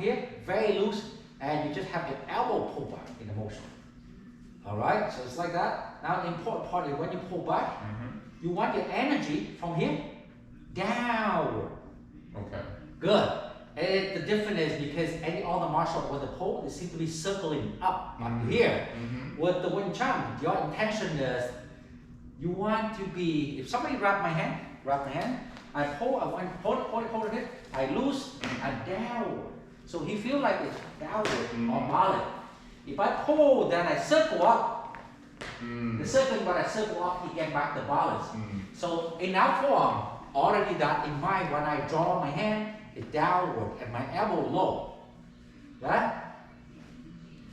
here, very loose, and you just have your elbow pull back in the motion. Alright, so it's like that. Now the important part is when you pull back, you want your energy from here downward. Okay. Good. And the difference is because any other martial art with the pole, it seems to be circling up here. With the Wing Chun, your intention is you want to be, if somebody grab my hand, I pull, I want hold it, I loose, and downward. So he feels like it's downward or balance. If I pull, then I circle up. The circling, but I circle up, he get back the balance. So in our form, already that in mind, when I draw my hand, it's downward and my elbow low. Right?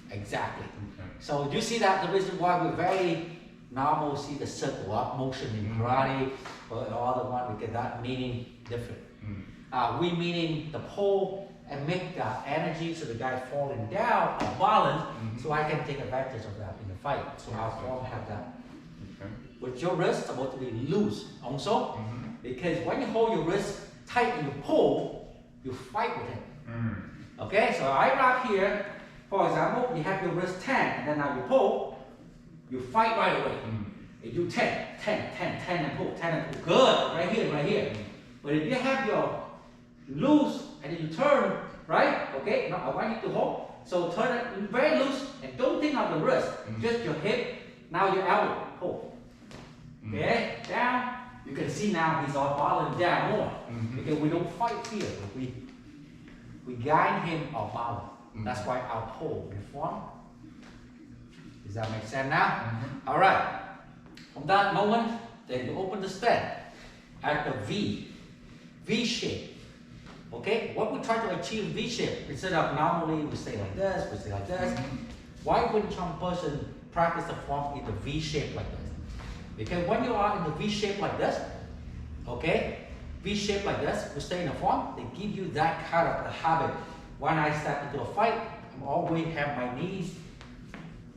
Exactly. Okay. So you see that the reason why we're very normal see the circle up motion in karate, but all the one we get that meaning different. We meaning the pull and make the energy so the guy falling down or balance, so I can take advantage of that in the fight. So our form have that. Okay. With your wrist supposed to be loose also, because when you hold your wrist tight and you pull, you fight with it. Okay, so I wrap here, for example, you have your wrist 10, and then now you pull, you fight right away. You do 10 and pull, 10 and pull. Good, right here. But if you have your loose and then you turn, right? Okay, now I want you to hold. So turn it very loose and don't think of the wrist, just your hip, now your elbow, pull. Okay, down. You can see now he's all balling down more because we don't fight here. We guide him or balance. That's why our pull reform. Does that make sense now? All right. From that moment, then you open the stand at the V shape. Okay, what we try to achieve V shape, instead of normally we stay like this, we stay like this. Why wouldn't some person practice the form in the V shape like this? Because when you are in the V shape like this, okay, V shape like this, we stay in the form, they give you that kind of a habit. When I step into a fight, I always have my knees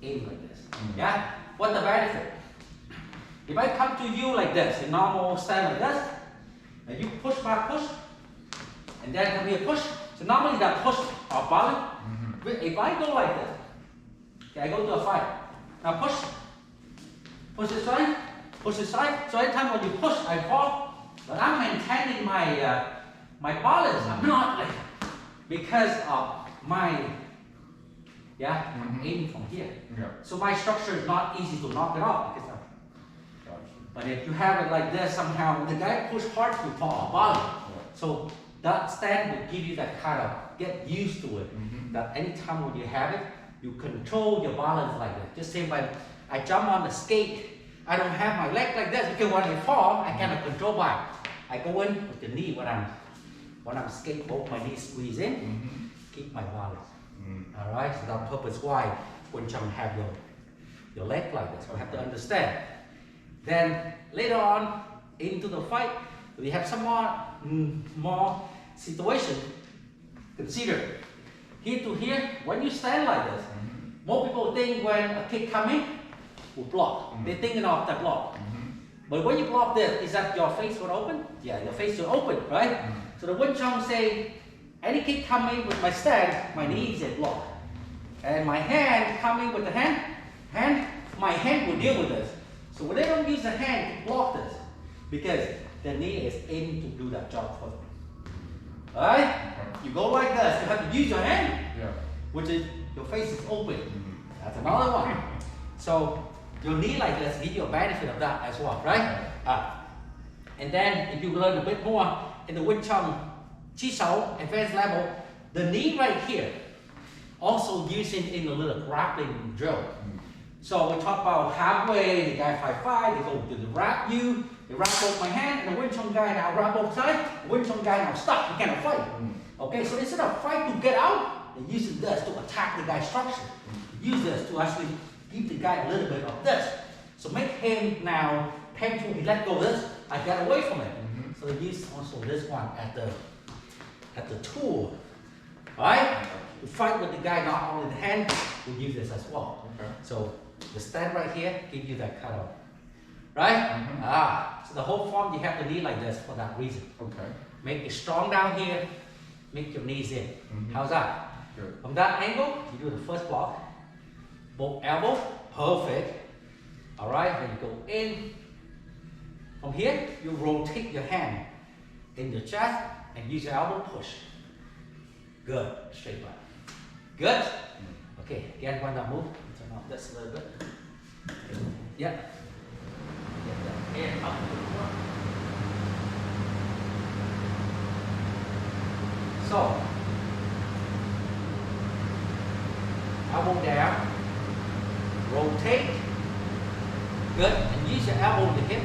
in like this. Yeah? What the benefit? If I come to you like this, in normal stand like this, and you push back, push, and then come here, push. So normally that push or balance. If I go like this, okay, I go to a fight. Now push this side, push this side. So every time when you push, I fall. But I'm maintaining my my balance. I'm not like because of my aiming from here. So my structure is not easy to knock it off because but if you have it like this, somehow the guy push hard, you fall balance. So that stand will give you that kind of get used to it. That anytime when you have it, you control your balance like that. Just say when I jump on the skate, I don't have my leg like this because when I fall, I cannot control by. I go in with the knee when I'm skate, both my knees squeeze in, keep my balance. All right, so that purpose why when you have your leg like this, you have to understand. Then later on into the fight, we have some more situation. Consider here to here. When you stand like this, most people think when a kick coming, will block. They're thinking of that block. But when you block this, is that your face will open? Yeah, your face will open, right? So the Wing Chun say, any kick coming with my stand, my knees is blocked. And my hand coming with the hand, my hand will deal with this. So when they don't use the hand to block this, because the knee is in to do that job for them. Alright? You go like this, you have to use your hand, which is your face is open. That's another one. So your knee like this give you a benefit of that as well, right? And then if you learn a bit more in the Wing Chun Chi Sao advanced level, the knee right here also using in a little grappling drill. So we talk about halfway, the guy fight, they go to the wrap you, they wrap both my hand, and the Wing Chun guy now wrap both sides, the Wing Chun guy now stop, he cannot fight. Okay, so instead of fight to get out, they use this to attack the guy's structure. Use this to actually give the guy a little bit of this. So make him now painful, he let go of this, I get away from it. So they use also this one at the tool. Alright? To fight with the guy not only the hand, we use this as well. So the stand right here gives you that kind of, right? So the whole form you have to knee like this for that reason. Make it strong down here, make your knees in. Mm-hmm. How's that? Good. From that angle, you do the first block. Both elbow, perfect. All right, then you go in. From here, you rotate your hand in your chest and use your elbow push. Good, straight back. Good? Okay, again, when I move, turn off this a little bit. Yeah. Get that hand up to the front. So, elbow down, rotate. Good, and use your elbow to hip.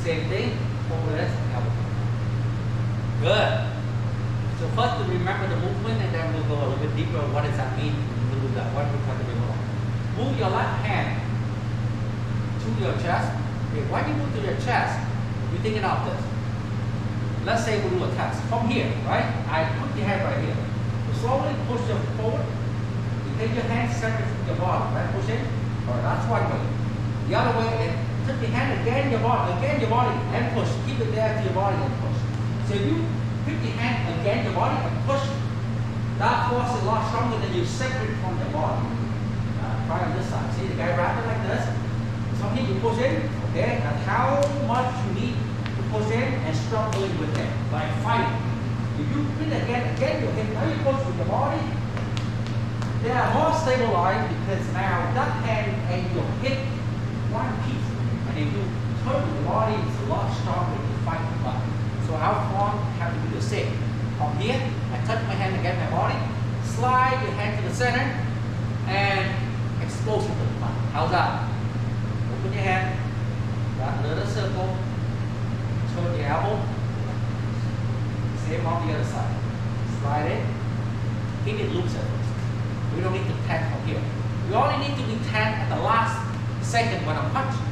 Same thing, hold this, elbow. Good. So first to remember the movement, and then we'll go a little bit deeper. What does that mean to do that? What we try to do? Move your left hand to your chest. Okay, when you move to your chest, you're thinking of this. Let's say we do a test. From here, right? I put your hand right here. You slowly push them forward. You take your hand separate from your body, right? Push in. Or that's one way. The other way is take your hand again your body, and push. Keep it there to your body and push. So if you put your hand against your body and push, that force is a lot stronger than you separate from your body. Try on this side. See the guy wrapping like this? So here you push in, okay? And how much you need to push in and struggling with it, like fighting. If you put it again you hit, now you push with your body, they are more stabilized because now that hand and your hip one piece. And if you turn your body, it's a lot stronger to fight the body. So our form have to do the same. From here, I touch my hand against my body, slide your hand to the center, and explosive to the front. How's that? Open your hand, that little circle, turn your elbow, same on the other side. Slide it, keep it loose at first. We don't need to tap from here. We only need to be tapped at the last second when I'm punching.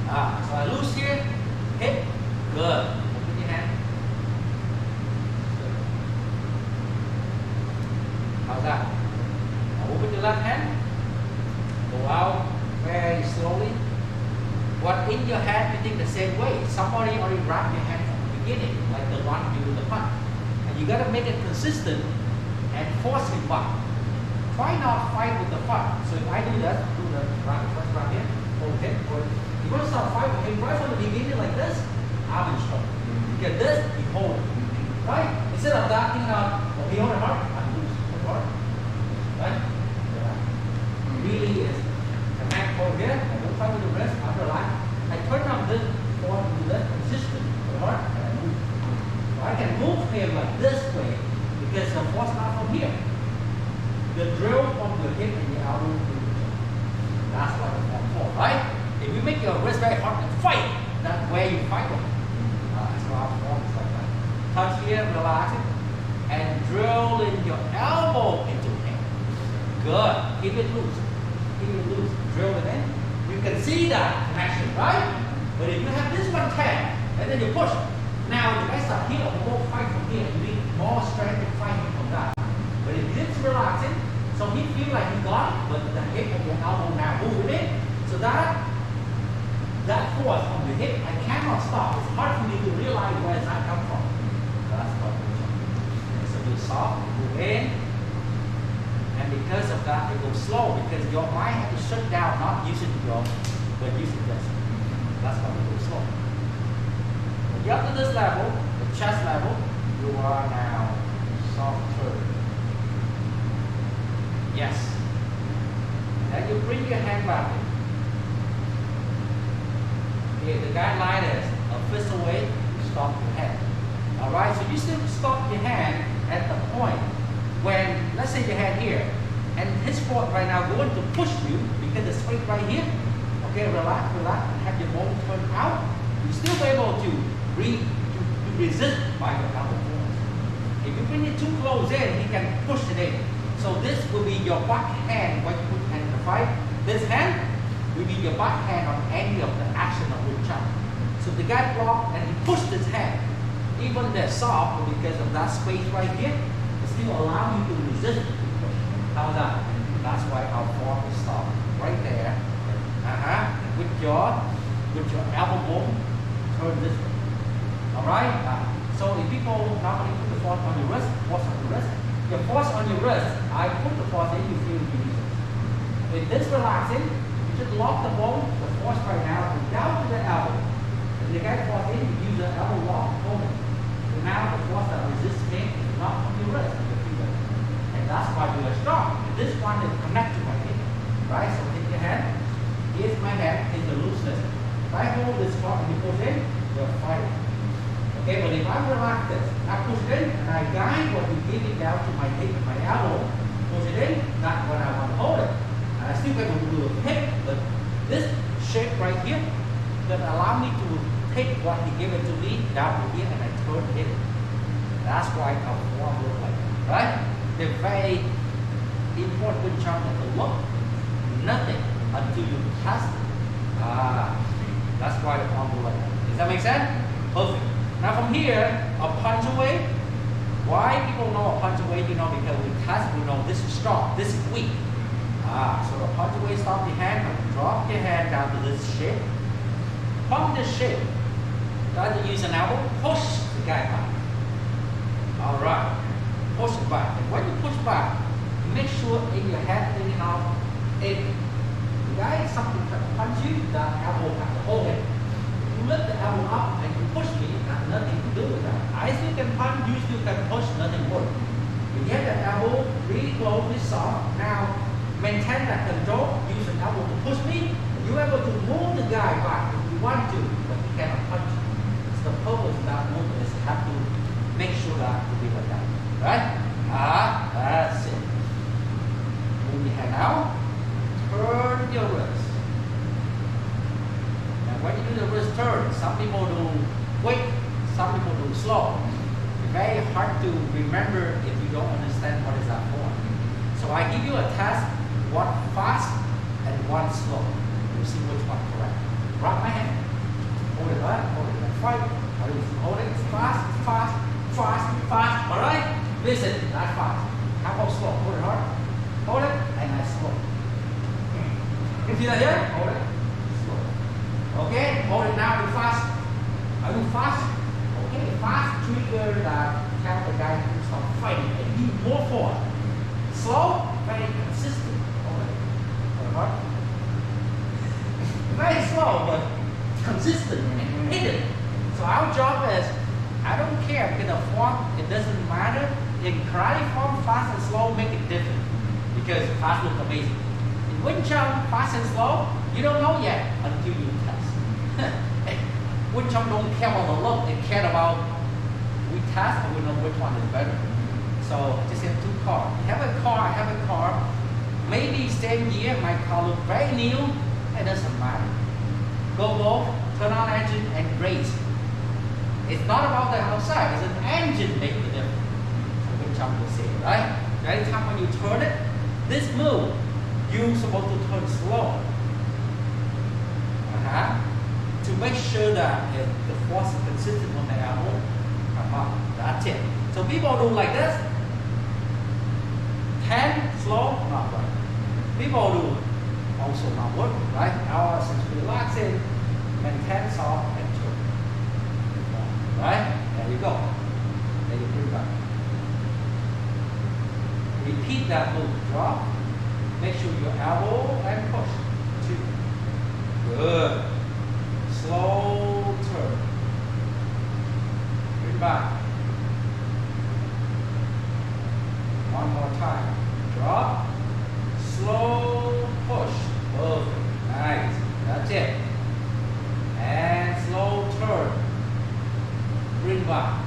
So I loose here, hit, good. Open your hand. How's that? Now open your left hand. Go out very slowly. What in your hand you think the same way. Somebody already wrapped your hand from the beginning, like the one you do the punch. And you gotta make it consistent and force it back. Try not fight with the front. So if I do that, do the first wrap here, hold hip, hold it. You want to start fighting with him right from the beginning like this, I'm in trouble. You get this, you hold it. Right? Instead of that, thinking out, oh, he hold it hard, I'm loose. Hold it. Right? Yeah. Really is. The hand hold here, I don't fight with the wrist, I'm relaxed. I turn on this form to this consistent. Hold hard, and I move. So I can move him like this way because the force not from here. The drill from your hip and your elbow. That's what the form for, right? If you make your wrist very hard and fight, that's where you fight them. So our form is like that. Touch here, relax it, and drill in your elbow into him. Good. Keep it loose. Keep it loose. Drill it in. You can see that connection, right? But if you have this one tap, and then you push, now the guys are here, we won't fight from here. You need more strength to fight from that. But if it's relaxing, so he feel like he got it, but the hip of your elbow now moving in. So that force from the hip, I cannot stop. It's hard for me to realize where that come from. That's what we're talking. So you soft, move in, and because of that, it goes slow because your mind has to shut down, not using your, but using this. That's why it goes slow. When you get to this level, the chest level, you are now softer. Yes. Then you bring your hand back in. Okay, the guideline is a fist away, you stop your hand. Alright, so you still stop your hand at the point when, let's say your hand here, and his foot right now going to push you because the weight right here. Okay, relax, relax, and have your bone turn out. You're still able to resist by your elbow force. If you bring it too close in, he can push it in. So this will be your back hand when you put hand in the fight. This hand will be your back hand on any of the action of the chop. So the guy blocked and he pushed his hand. Even they're soft, but because of that space right here, it still allows you to resist the push. How's that? That's why our form is soft. Right there. With your elbow bone, turn this way. Alright? So if people normally put the force on your wrist, force on your wrist, your force on your wrist, I put the force in, you feel it. With this relaxing, you just lock the bone, the force right now is down to the elbow. If the guy force in, you use the elbow lock, hold it. So now the force that resists me is not on your wrist, on your finger. And that's why you are strong. And this one is connected to my hip. Right? So take your hand. Here's my hand, here's the looseness. If I hold this spot and you push in, you're fighting. Okay, but if I relax this, I push it in and I guide what you give it down to my hip and my elbow, push it in, that's when I want to hold it. And I still able to do a hip, but this shape right here that allow me to take what he gave it to me down to here and I turn it. That's why our form looks like that, right? They're very important in terms of the look. Nothing until you test it. That's why the form looks like that. Does that make sense? Perfect. Now from here, a punch away. Why people know a punch away? You know, because we test, we know this is strong, this is weak. So a punch away, stop your hand, drop your hand down to this shape. From this shape, either use an elbow, push the guy back. Alright, push it back. And when you push back, make sure in your head thinking of if the guy is something to punch you, the elbow has to hold it. You lift the elbow up and you push me, it has nothing to do with that. I still can punch, you still can push, nothing works. You get the elbow really close, really soft. Now, maintain that control, use the elbow to push me. You're able to move the guy back if you want to, but you cannot punch. It's the purpose of that movement is have to make sure that to be like that. Right? That's it. Move your hand out, turn your wrist. When you do the wrist turn, some people do quick, some people do slow. It's very hard to remember if you don't understand what is that for. So I give you a test, one fast and one slow. You'll see which one correct. Drop my hand. Hold it up, hold it like fight. Hold it fast, fast, fast, fast. Alright? Listen, that's fast. How about slow? Hold it hard. Hold it, and I slow. You see that here? Hold it. Okay, hold it now, do fast. Are you fast? Okay, fast trigger that tell the guy to stop fighting and do more force. Slow, very consistent. Hold it. Hold it hard. Very slow, but consistent and hit it. So our job is, I don't care because the form, it doesn't matter. In karate form, fast and slow make it different. Because fast looks amazing. In Wing Chun, fast and slow, you don't know yet until you test. Wing Chun don't care about the look, they care about we test and we know which one is better. So just have two cars. You have a car, I have a car. Maybe same year, my car look very new, it doesn't matter. Go both, turn on engine and race. It's not about the outside, it's an engine making the difference. So Wing Chun will say, right? Every time when you turn it, this move, you're supposed to turn slow. To make sure that the force is consistent on the elbow, come up. That's it. So people do like this. 10 slow, not right. People do also not work, right? Our since relaxing, maintain soft and turn. Right? There you go. Then you bring back. Repeat that move. Drop. Make sure your elbow and push. 2. Good. Slow turn. Bring back. One more time. Drop. Slow push. Perfect. Nice. That's it. And slow turn. Bring back.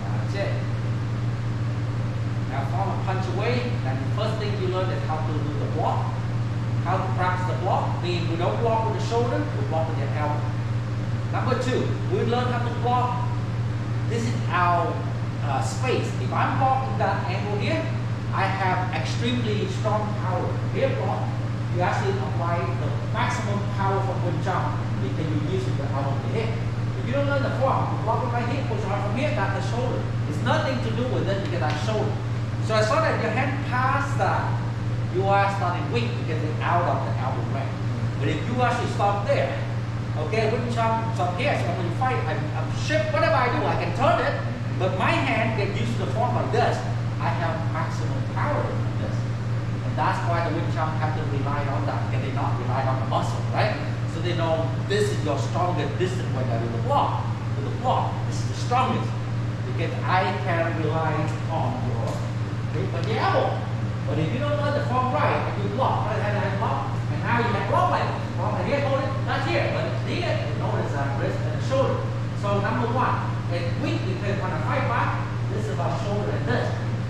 That's it. Now form a punch away. Then the first thing you learn is how to do the block. How to practice the block, meaning we don't block with the shoulder, we block with the elbow. Number 2, we learn how to block. This is our space. If I'm blocking that angle here, I have extremely strong power. Here block, you actually apply the maximum power from Wing Chun because you use the elbow to hit. If you don't learn the form, you block with my hip, push hard from here, that's the shoulder. It's nothing to do with it because that's shoulder. So as long as your hand past that, you are starting weak because it's out of the elbow range. But if you actually stop there, Okay, Wing Chun from here, so when you fight, I'm shift, whatever I do, I can turn it, but my hand get used to the form like this. I have maximum power like this. And that's why the Wing Chun have to rely on that, because they not rely on the muscle, right? So they know this is your strongest distance when I do the block. With the block, this is the strongest. Because I can rely on your hip and your elbow. But if you don't learn the form right, and you block, right, and block, and now you have block like here, hold it, not here, but here, notice that wrist and shoulder. So number one, it's weak because when I fight back, this is about shoulder and this,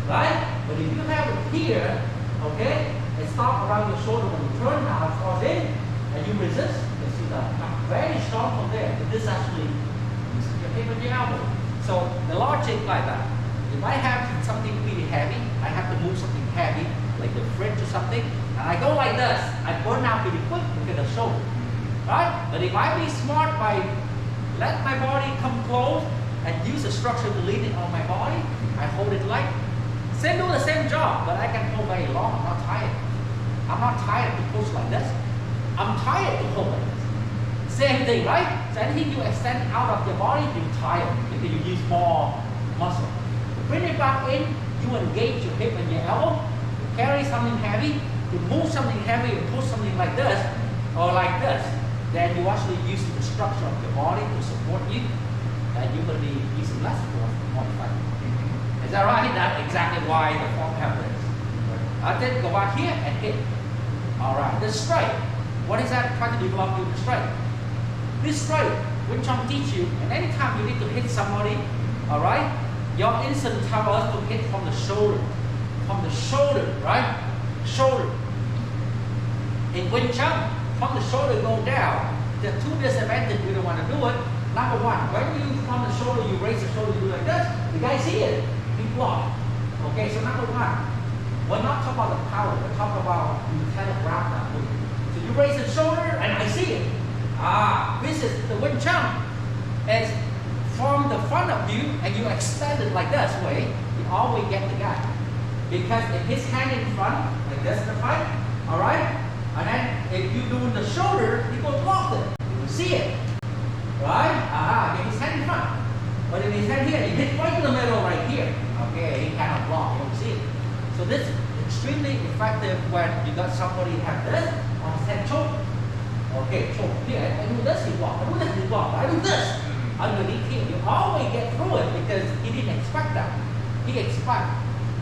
right? But if you have it here, okay, and stop around your shoulder when you turn now, cross in, and you resist, you see that I'm very strong from there. But this actually is your hip and your elbow. So the logic like that. If I have something really heavy, I have to move something heavy, like the fridge or something, and I go like this, I burn out really quick because of the shoulder, right? But if I be smart by let my body come close and use the structure to lean it on my body, I hold it light. Same do the same job, but I can hold very long. I'm not tired. I'm not tired to push like this. I'm tired to hold like this. Same thing, right? So anything you extend out of your body, you're tired because you use more muscle. Bring it back in, you engage your hip and your elbow, to carry something heavy, to move something heavy and push something like this, or like this. Then you actually use the structure of your body to support you, and you're going to be using less force to modify. Is that right? That's exactly why the form happens. Then go back here and hit. Alright, the straight. What is that trying to develop you the straight? This straight, Wing Chun teach you, and anytime you need to hit somebody, alright, your instinct tells us to hit from the shoulder. From the shoulder, right? Shoulder. In Wing Chun, from the shoulder go down. There are two disadvantages we don't want to do it. Number one, when you from the shoulder, you raise the shoulder, you do like this, the guy see it, he block. Okay, so number one, we're not talking about the power, we're talking about you telegraph that movement. So you raise the shoulder and I see it. This is the Wing Chun. It's from the front of you and you extend it like this way, you always get the guy. Because if his hand in front, like this in the front, alright? And then if you do the shoulder, he goes block it. You will see it. Right? Get his hand in front. But if his hand here, he hits right in the middle right here. Okay, he cannot block, you don't see it. So this is extremely effective when you got somebody have this on his head choke. Okay, choke here. I do this, he block. I do this, he block. I do this. Underneath here, you always get through it because he didn't expect that. He expect,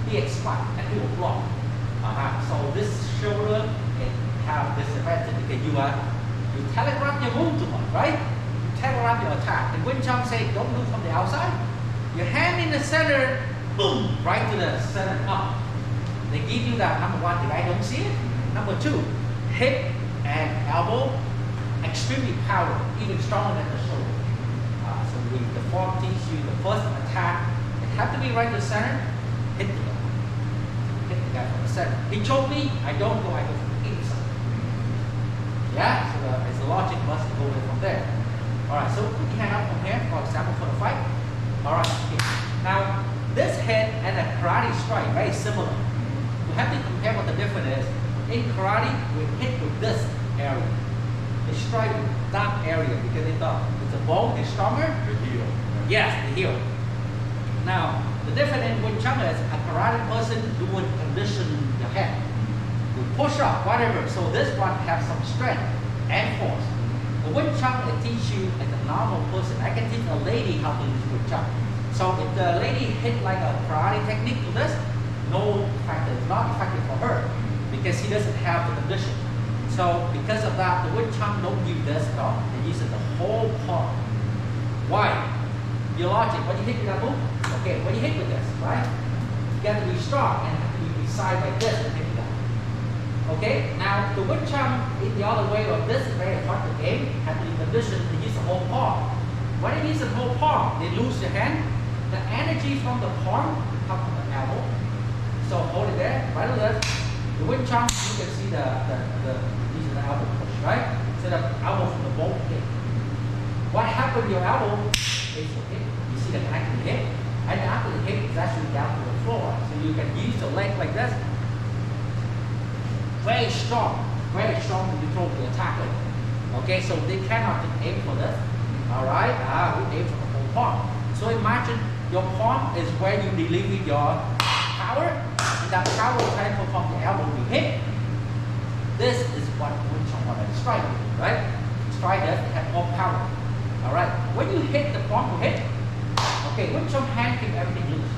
and he will block. So this shoulder can have this advantage because you telegraph your move too much, right? You telegraph your attack. And Wing Chun say, don't move from the outside. Your hand in the center, boom, right to the center up. They give you that number one, the guy don't see it. Number two, hip and elbow, extremely powerful, even stronger than the shoulder. So the form teaches you the first attack, it have to be right to the center, hit the guy. Hit the guy from the center. He choked me, I don't go, I go from the inside. Yeah, so it's the logic must go from there. Alright, so put your hand up from here, for example, for the fight. Alright, okay. Now, this hit and a karate strike, very similar. You have to compare what the difference is. In karate, we hit with this area. They strike that area because they thought it's a bone is stronger. The heel. Yes, the heel. Now, the difference in Wing Chun is a karate person doing condition your head. You push up, whatever. So this one has some strength and force. The Wing Chun will teach you as a normal person. I can teach a lady how to use Wing Chun. So if the lady hit like a karate technique to this, no effective, it's not effective for her because she doesn't have the condition. So because of that, the Wing Chun don't use this at all. They use the whole part. Why? Your logic, when you hit with that move, okay, when you hit with this, right? You got to be strong and have to be beside like this and hit that. Okay, now the Wing Chun in the other way of this is very hard to aim, have to be conditioned to use the whole palm. When you use the whole palm, they lose your hand. The energy from the palm comes from the elbow. So hold it there, right on this. The Wing Chun, you can see the elbow push, right? So the elbow from the bone hit. What happened to your elbow is hit. You see the actual hit, and the actual hit is actually down to the floor. So you can use the leg like this. Very strong to control the attack leg. Okay, so they cannot just aim for this. Alright, we aim for the whole palm. So imagine your palm is where you deliver your power, and that power will transfer from the elbow to hit. This is what Wing Chun want to strike, right? Strike that, have more power. Alright, when you hit the palm to hit, okay, Wing Chun hand keep everything loose.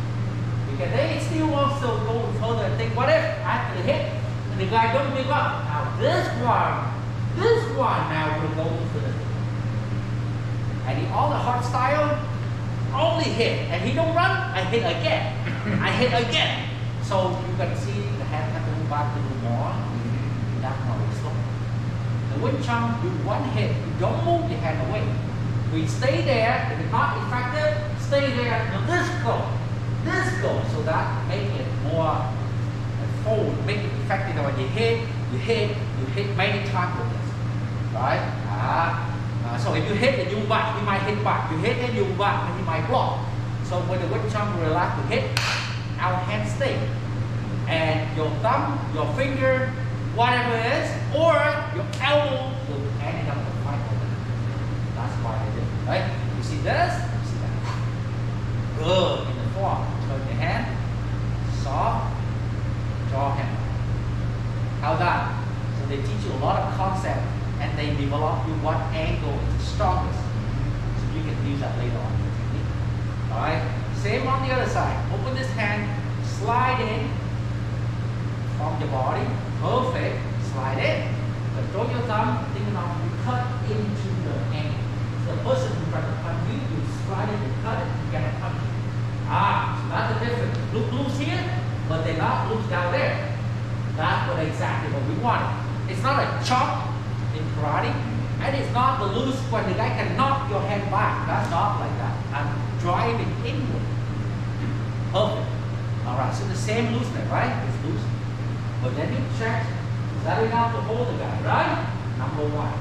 Because they still want to go further and think, what if after the hit, and the guy don't give up. Now this one now will go to the and all the hard style only hit, and he don't run, I hit again. I hit again. So you can see the hand have to move back a little more. That's how we slow. The Wing Chun, you one hit, you don't move the hand away. We stay there, if it's not effective, stay there, now this go. So that make it more fold, make it effective. When you hit many times with this. Right? So if you hit and you back, you might hit back. You hit and you back, and you might block. So when the Wing Chun relax, you hit, our hand stay. And your thumb, your finger, whatever it is, or your elbow will end up the fight over. That's why they did it, right? You see this, you see that. Good. In the form, turn your hand, soft, draw hand. How's that? So they teach you a lot of concepts, and they develop you what angle is the strongest. So you can use that later on in the technique. Alright? Same on the other side. Open this hand, slide in from the body. Perfect. Slide in. Control your thumb, think about you cut into the angle. So the person who tries to punch you, you slide it, you cut it, you get a punch. So that's the difference. Look loose here, but they're not loose down there. That's exactly what we want. It's not a chop in karate, and it's not the loose when the guy can knock your hand back. That's not like that. I'm driving inward. Perfect. Alright, so the same looseness, right? It's loose. But then you check, is that enough to hold the guy, right? Number one.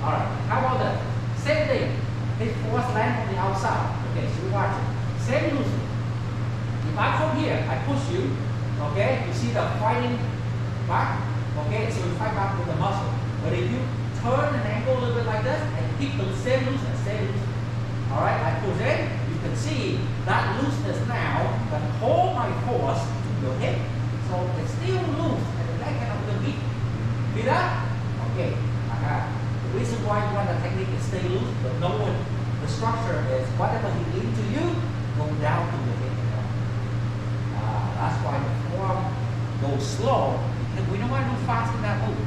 Alright, how about that? Same thing. His force land on the outside. Okay, so we watch it. Same looseness. If I come here, I push you, okay? You see the fighting back? Okay, so we fight back with the muscle. But if you turn an angle a little bit like this and keep the same looseness, Alright, I push in, you can see that looseness now can hold my force to your hip. So it's still loose and the leg cannot be weak. See that? Okay. The reason why you want the technique is stay loose, but know what the structure is. Whatever he into you, go down to the hip. That's why the form goes slow, because we don't want to do fast in that move.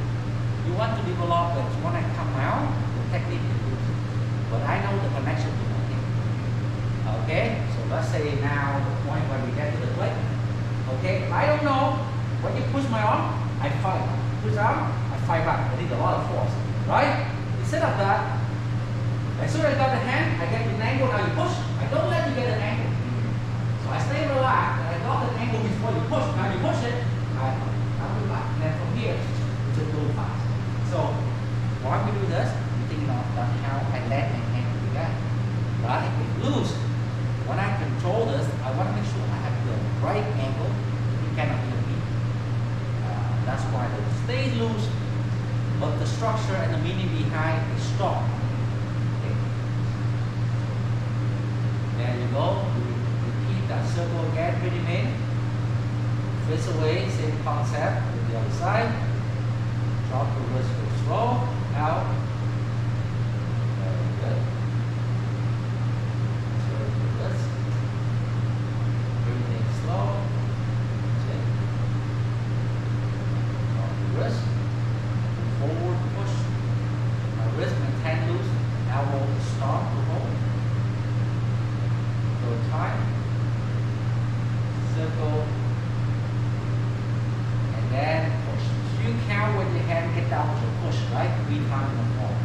You want to develop it. When I come out, the technique is loose. But I know the connection to my hip. Okay? So let's say now the point where we get to the plate. Okay? I don't know. When you push my arm, I fight. Push arm, I fight back. I need a lot of force. Right? Instead of that, as soon as I got the hand, I get an angle. Now you push. I don't let you get an angle. So I stay relaxed. And I got the angle before you push. Now you push it, I relax. And then from here, you just go fast. So while we do this, you think about how I let my hand do that. Right? If it's loose, when I control this, I want to make sure I have the right angle. It cannot be a beat. That's why it stays loose, but the structure and the meaning behind is strong. Okay. There you go. Repeat that circle again, pretty main. Face away, same concept with the other side. Drop the wrist, go slow, out. Very good. So do this. Breathing slow. That's it. Drop the wrist. Forward push. My wrist maintain loose. Elbow stop to hold. Third time. Circle. And then push. So you count with your hand, get down to push, right? 3 times in the form.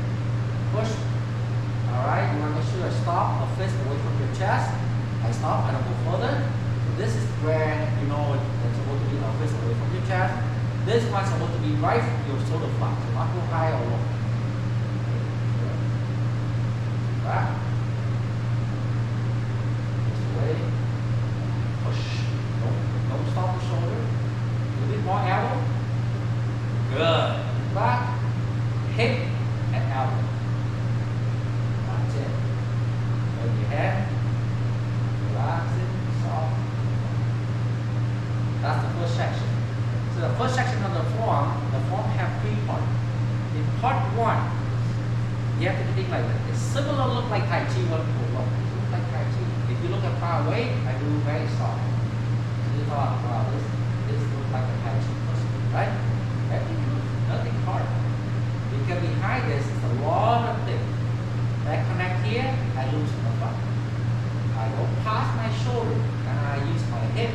Push. Alright, you want to make sure I stop, a fist away from your chest. I stop, I don't go further. So this is where you know it's supposed to be a fist away from your chest. This one's supposed to be right from your shoulder flap, so not go high or low. Back. This way. Push. Don't stop the shoulder. A little bit more elbow. Good. Back, hip, and elbow. first section. So the first section of the form have 3 parts. In part 1, you have to think like this. It's similar look like Tai Chi when people look. It looks like Tai Chi. If you look at far away, I do very soft. So you thought, wow, this looks like a Tai Chi person, right? Nothing hard. Because behind this is a lot of things. That connect here, I loosen the front. I go past my shoulder and I use my hip.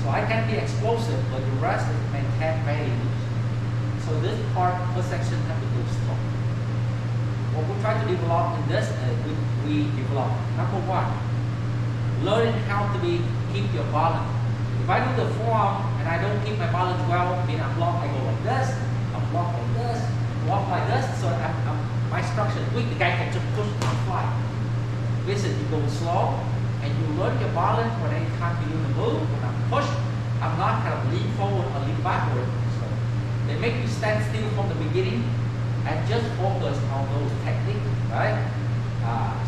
So I can be explosive, but the rest is maintained very loose. So this part, first section, have to go slow. What we try to develop in this, we develop number 1, learning how to keep your balance. If I do the form and I don't keep my balance well, I mean I go like this, I block like this, walk like this, so my structure is weak. The guy can just push and fly. Listen, you go slow and you learn your balance when any time you do the move. When I push, I'm not kind of lean forward or lean backward. So they make you stand still from the beginning and just focus on those techniques, right?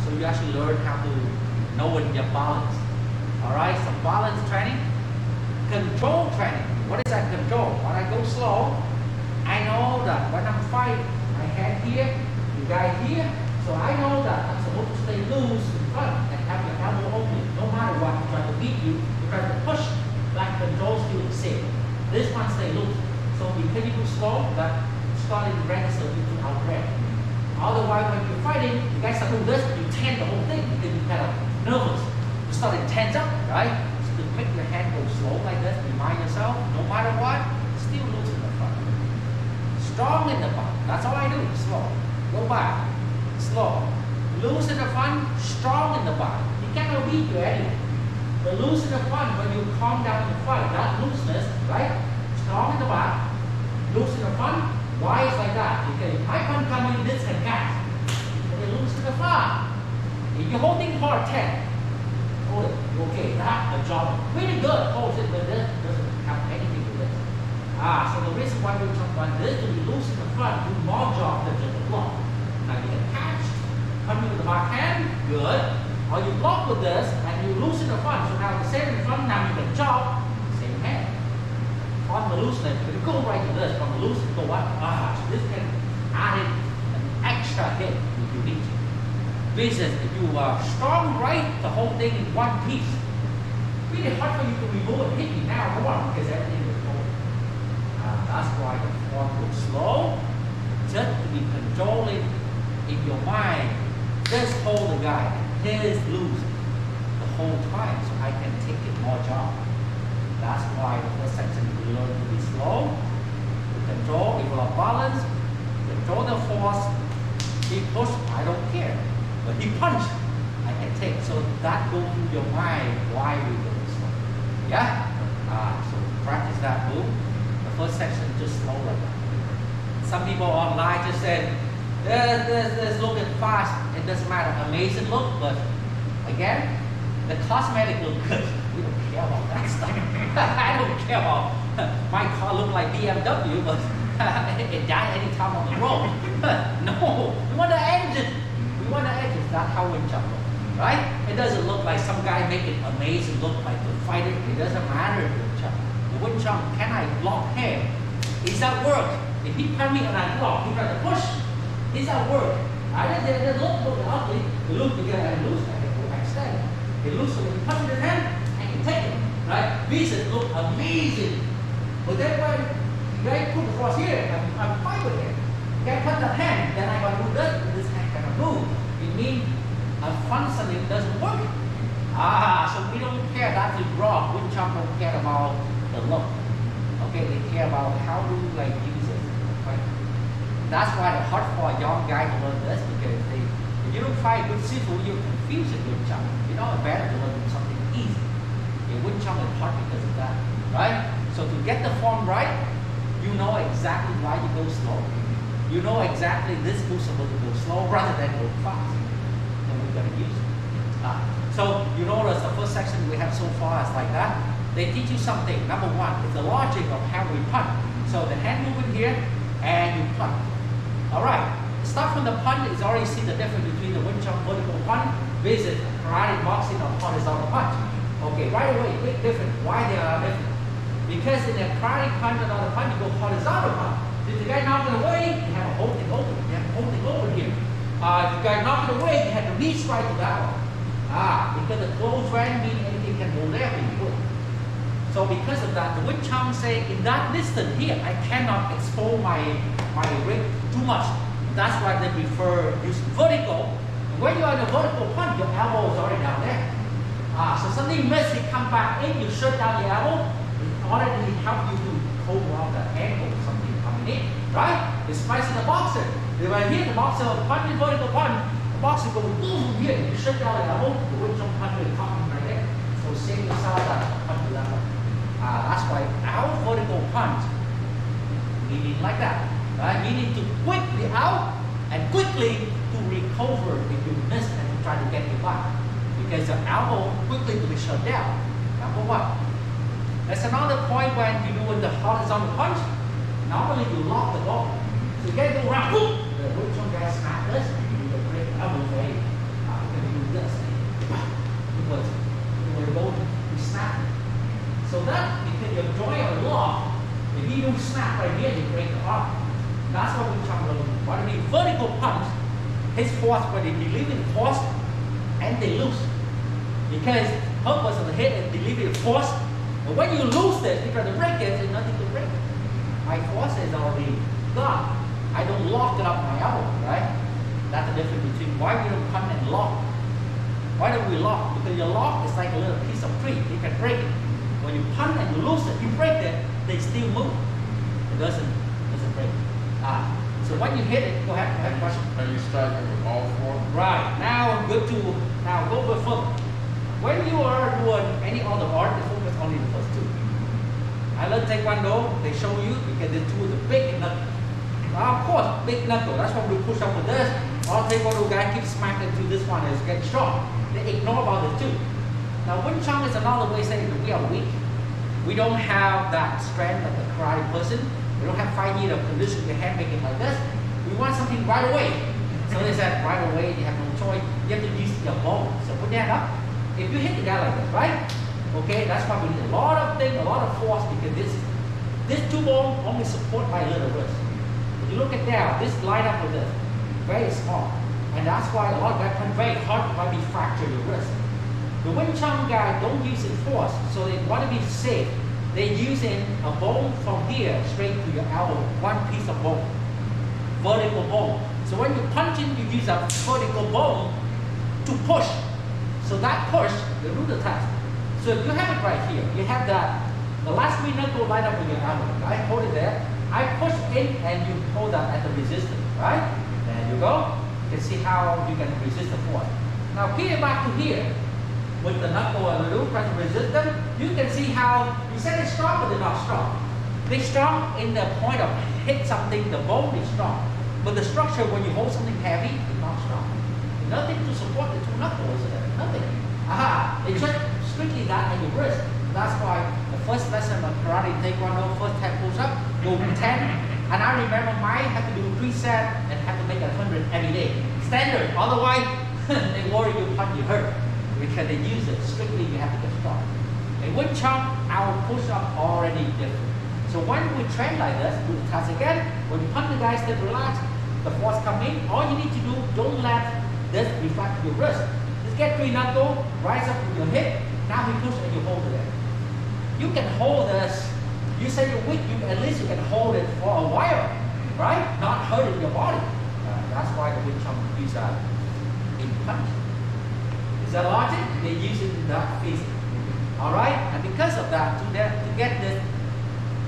So you actually learn how to know your balance. All right, some balance training. Control training. What is that control? When I go slow, I know that when I'm fighting, my hand here, the guy here, so I know that I'm supposed to stay loose in front and have your elbow open. No matter what, you try to beat you try to push, that control still the same. This one stay loose. So because you go slow, that starting to register you to outbreak. Otherwise, when you're fighting, you guys start doing this, you tense the whole thing because you're kind of nervous. You start to tense up, right? So to make your hand go slow like this, remind yourself, no matter what, still loose in the front. Strong in the front. That's all I do. Slow. Go back. Slow. Loose in the front, strong in the back. You cannot beat you anyway. But loose in the front when you calm down the fight, that looseness, right? Strong in the back, loose in the front. Why is like that? Because if my front coming, this can catch. And you loose in the front. If you're holding hard 10, hold it. Okay, that's a job. Pretty good. Hold it, but this doesn't have anything to do with this. So the reason why we talk about this to be loose in the front, do more job than just a block. Now you can catch, come with the back hand, good. Or you block with this and you loosen the front. So now the same in front, now you can chop, same hand. On the looseness, you go right to this, from the looseness go up. So this can add in an extra hit if you need to. Business, if you are strong right, the whole thing in one piece. Really hard for you to remove and hit me now, because everything is going. That's why the form goes slow, just to be controlling in your mind. Just hold the guy, his loose the whole time, so I can take it more job. That's why the first section we learn to be slow, to control, develop balance, control the force. He push, I don't care. But he punch, I can take. So that goes through your mind why we do slow. Yeah? So practice that move. The first section just slow like that. Some people online just said, this looking fast, it doesn't matter. Amazing look, but again, the cosmetic look good. We don't care about that stuff. I don't care about my car look like BMW, but it died any time on the road. No, we want the engine. We want the engine. That's how wind chime looks, right? It doesn't look like some guy making amazing look like the fighter. It doesn't matter the wind chime. The wind chime, can I block him? Is that work? If he punch me and I block, he try to push. Is that work? I didn't look ugly. It looks because I lose. I can go extend. It looks so when you punch in his hand, I can take it. Right? Vision look amazing. But then when the guy put the cross here, I'm fine with it. You can put that hand, then I can do this, and this hand cannot move. It means a functioning doesn't work. So we don't care that is wrong. Wind chime don't care about the look. Okay, they care about how do you like use it. Right? That's why it's hard for a young guy to learn this, because if you don't find good sifu, you're confused with wind chime. You know, it's better to learn something easy. Wind chime is hard because of that, right? So to get the form right, you know exactly why you go slow. You know exactly this move is supposed to go slow rather than go fast. And we're going to use it. So you notice the first section we have so far is like that. They teach you something. Number one, it's the logic of how we punch. So the hand movement here, and you punch. All right. Start from the punch. Is already see the difference between the wind chime vertical punch versus karate boxing or horizontal punch. Okay, right away, big difference. Why they are different? Because in a karate punch, another punch, you go horizontal punch. If the guy knock it away, you have a whole thing open. You have a whole thing over here. If the guy knock it away, you have to reach right to that one. Because the close range means anything can go there when you put. So because of that, the Wing Chun say in that distance here, I cannot expose my rig too much. That's why they prefer using vertical. And when you're in a vertical punch, your elbow is already down there. So something miss, it come back in, you shut down the elbow, it already help you to hold on the ankle, something coming in, right? It's spice in the boxer. If I hit the boxer punch, vertical punch, the boxer goes boom here, you shut down the elbow, the Wing Chun punch will come in right there. So same side that punch to that one. That's why our vertical punch, we need like that. Right? You need to quickly out and quickly to recover if you miss and to try to get it back. Because your elbow quickly to be shut down. Number one. That's another point when you do the horizontal punch. Normally you lock the ball. So you gotta go around, boom! The Wing Chun guy snap this, you can break the elbow way. You can do this. Because you will go to snap. So that, because your joint are locked, if you don't snap right here, you break the arm. That's what we talk about. What I mean, vertical punch, his force, when they deliver the force, and they lose. Because purpose of the head is deliver the force. But when you lose this, because the break is, there's nothing to break. My force is already gone. I don't lock it up my elbow, right? That's the difference between why we don't punch and lock. Why don't we lock? Because your lock is like a little piece of tree. You can break it. When you punch and you lose it, you break it, they still move. It doesn't break. So when you hit it, go ahead, question. Are you striking with all four? Right. Now go with foot. When you are doing any other art, they focus only the first two. I learned Taekwondo, they show you because the two is the big knuckle. Of course, big knuckle. That's why we push up with this. All Taekwondo guy keeps smacking to this one is getting strong. They ignore about the two. Now, Wing Chun is another way of saying that we are weak. We don't have that strength of the karate person. We don't have 5 years of conditioning the hand making like this. We want something right away. So they said, right away, you have no choice. You have to use your bone. So put that up. If you hit the guy like this, right? Okay, that's why we need a lot of things, a lot of force, because this two bone only support my little wrist. If you look at that, this line up with this, very small. And that's why a lot of guys punch very hard, might be fracture your wrist. The Wing Chun guy don't use it force, so they want to be safe. They're using a bone from here straight to your elbow, one piece of bone, vertical bone. So when you punch in, you use a vertical bone to push. So that push, you do the test. So if you have it right here, you have that, the last three knuckles line up with your elbow. I hold it there. I push in and you hold that at the resistance, right? There you go. You can see how you can resist the force. Now peel it back to here. With the knuckle and the loop trying to resist them, you can see how you said it's strong, but they're not strong. They're strong in the point of hit something, the bone is strong. But the structure when you hold something heavy is not strong. Nothing to support the two knuckles, is there? Nothing. It's just strictly that and your wrist. That's why the first lesson of karate taekwondo, first 10 push-up, go to 10. And I remember mine had to do 3 sets and had to make 100 every day. Standard, otherwise they worry you punch you hurt. Because they use it strictly, you have to get strong. In Wing Chun, our push-up already different. So when we train like this, do the test again. When you punch the guy, stay relaxed, the force come in. All you need to do, don't let this reflect your wrist. Just get 3 knuckles, rise up with your hip. Now we push and you hold it there. You can hold this. You say you're weak, at least you can hold it for a while, right? Not hurting your body. That's why the Wing Chun use that in punch. Is that logic? They use it in that physics. Alright? And because of that, to get this,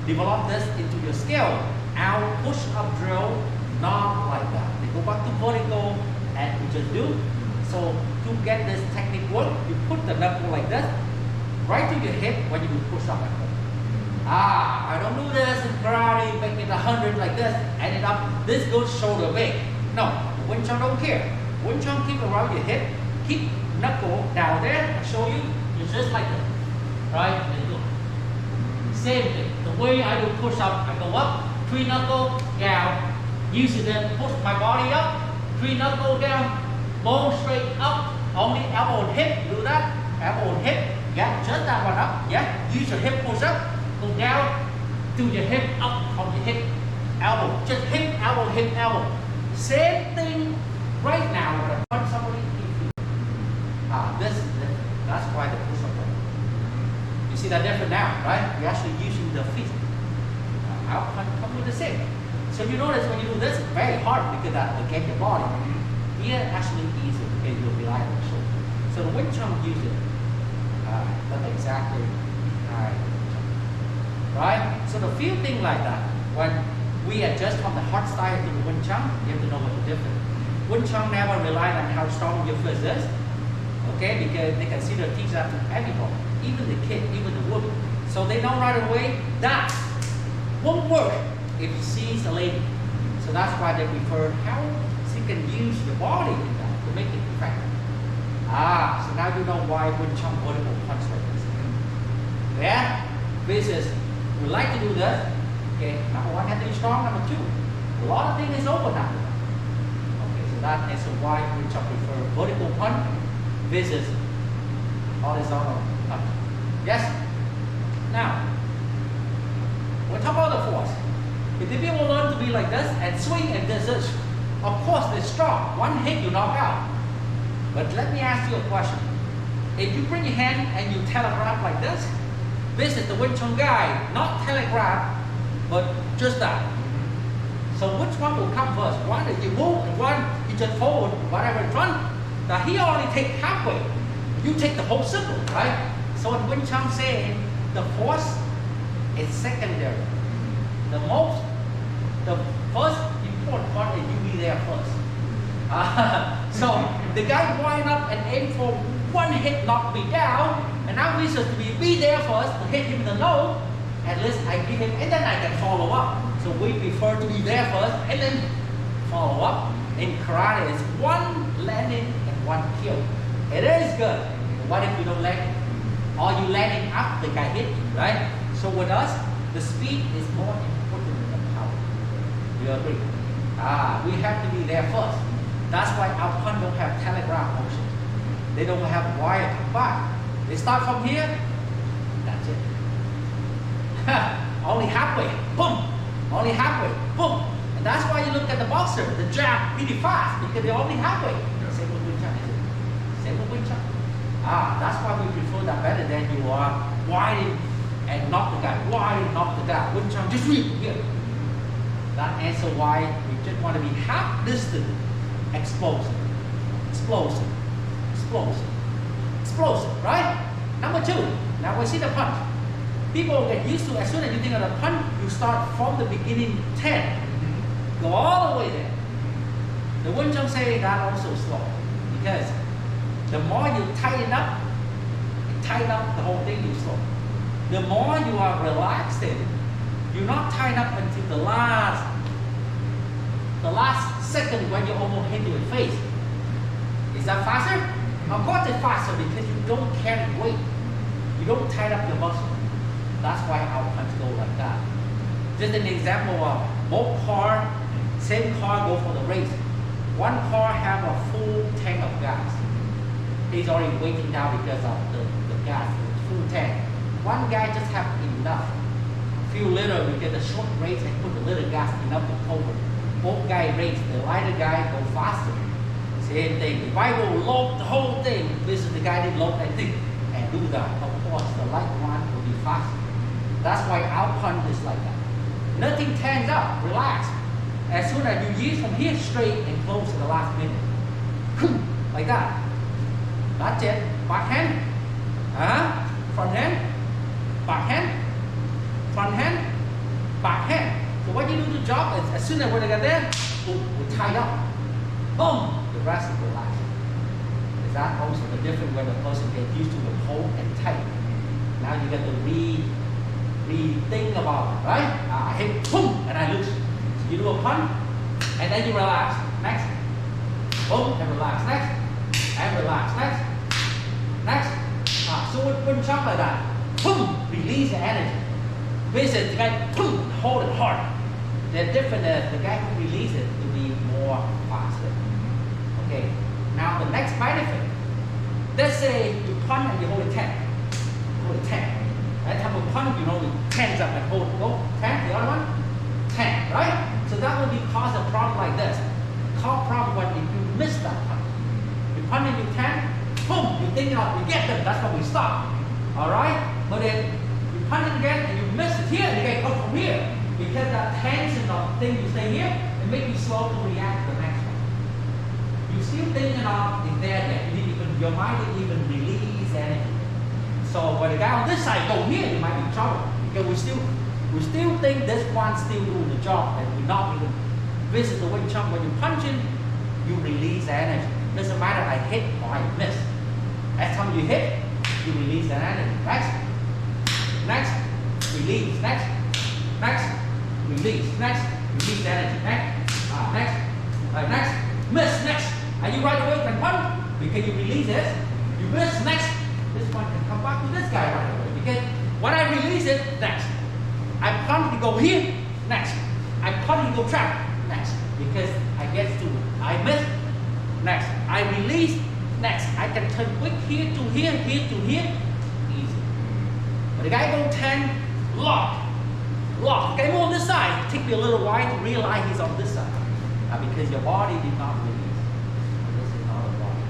develop this into your skill, our push-up drill, not like that. They go back to vertical and we just do. So to get this technique work, you put the knuckle like this, right to your hip when you do push-up like that. I don't do this in karate, make it 100 like this, ended up, this goes shoulder big. No, Wing Chun don't care. Wing Chun keep around your hip, keep knuckle down there, I show you, it's just like this, right? And look. Same thing, the way I do push up, I go up, 3 knuckle down, use it then push my body up, 3 knuckle down, bone straight up, only elbow and hip, do that, elbow and hip, yeah, just that one up, yeah, use your hip push up, go down, do your hip up from your hip, elbow. Just hip, elbow, hip, elbow. Same thing right now when I punch somebody in the feet. This is different. That's why the push-up work. You see that different now, right? We're actually using the feet. Out punch come with the same. So you notice when you do this, it's very hard because that will get your body. Here, actually easy because you'll rely on the shoulder. So the Wing Chun uses it. That's exactly right. So the few things like that, when we adjust from the hard style to the Wing Chun, you have to know what the difference. Wing Chun never rely on how strong your fist is, okay? Because they consider teach that to everyone, even the kid, even the woman. So they know right away that won't work if he sees a lady. So that's why they prefer how she can use your body in that to make it effective. So now you know why Wing Chun vertical punch like this. Yeah? This is, we like to do this. Okay, number one, have to be strong. Number two, a lot of things is open now. Okay, so that is why Wing Chun prefer vertical punch versus horizontal punch. Yes? Now, we'll talk about the force. If the people learn to be like this and swing and this, of course they're strong. One hit you knock out. But let me ask you a question. If you bring your hand and you telegraph like this is the Wing Chun guy, not telegraph, but just that. So which one will come first? One is you move and one you just hold whatever in front. Now he already take halfway. You take the whole circle, right? So in Wing Chun saying the force is secondary. The first important part is you be there first. So the guy wind up and aim for one hit, knock me down, and now we supposed to be there first to hit him in the nose. At least I give him, and then I can follow up. So we prefer to be there first and then follow up. In karate, it's one landing and one kill. It is good. What if you don't land? Or you landing up, the guy hit you, right? So with us, the speed is more important than the power. You agree? We have to be there first. That's why our punch don't have telegraph motion. They don't have wire come back. They start from here, that's it. Only halfway, boom. Only halfway, boom. And that's why you look at the boxer, the jab really fast because they're only halfway. Same with Wing Chun, is it? Same with Wing Chun. That's why we prefer that better than you are wide and knock the guy, wide and knock the guy. Wing Chun just really here. That answer why we just want to be half distance, explosive, explosive, explosive, explosive, right? Number two, now we see the punch. People get used to, as soon as you think of the punch, you start from the beginning 10. Go all the way there. The Wing Chun say that also slow. Because the more you tighten up the whole thing, you slow. The more you are relaxing, you're not tied up until the last second when you almost hit your face. Is that faster? Of course it's faster because you don't carry weight. You don't tie up your muscle. That's why our punch go like that. Just an example of both car, same car go for the race. One car have a full tank of gas. He's already waiting now because of the gas, full tank. One guy just have enough. Few little because the short race and put a little gas enough to cover. Both guys race, the lighter guy go faster. Same thing. If I go load the whole thing, this is the guy that load that thing and do that. Of course, the light one will be faster. That's why our punch is like that. Nothing turns up, relax. As soon as you use from here straight and close to the last minute. Like that. That's it. Back hand. Front hand. Back hand. Front hand. Back hand. So what you do the job is as soon as when I get there, we tie up. Boom. The rest is relaxed. Is that also the difference when the person gets used to the hold and tight? Now you get to think about it, right? I hit, boom, and I lose. So you do a punch, and then you relax. Next. Boom, and relax. Next. And relax. Next. Next. So with Wing Chun like that, boom, release the energy. Visit the guy, boom, hold it hard. They're different. The guy who releases it will be more faster. Okay. Now the next benefit. Let's say you punch and you hold it 10. Hold it 10. That type of punch, you know, we tense up and hold, go, 10, the other one, 10, right? So that will be cause a problem like this. Cause problem when if you miss that punch. You punch and you 10, boom, you think you get them, that's when we stop. Alright? But then you punch it again and you miss it here, you get come from here. Because that tension of thing you stay here, it makes you slow to react to the next one. You still thinking of if there yet, your mind didn't even release energy. So when the guy on this side go here, you might be in trouble. Because we still think this one's still doing the job and we're not even visit the Wing Chun. When you punch in, you release energy. Doesn't matter I hit or I miss. Every time you hit, you release that energy. Next, release, next, release, next, release energy, next, miss, next. Are you right away can punch? Because you release this, you miss, next. This one can come back to this guy right away. Because when I release it, next. I punch, he go here, next. I punch, he go trap, next. Because I get to, I miss, next. I release, next. I can turn quick here to here, here to here, easy. But the guy go 10, lock. The guy move on this side. It takes me a little while to realize he's on this side. Because your body did not release. This is not a body.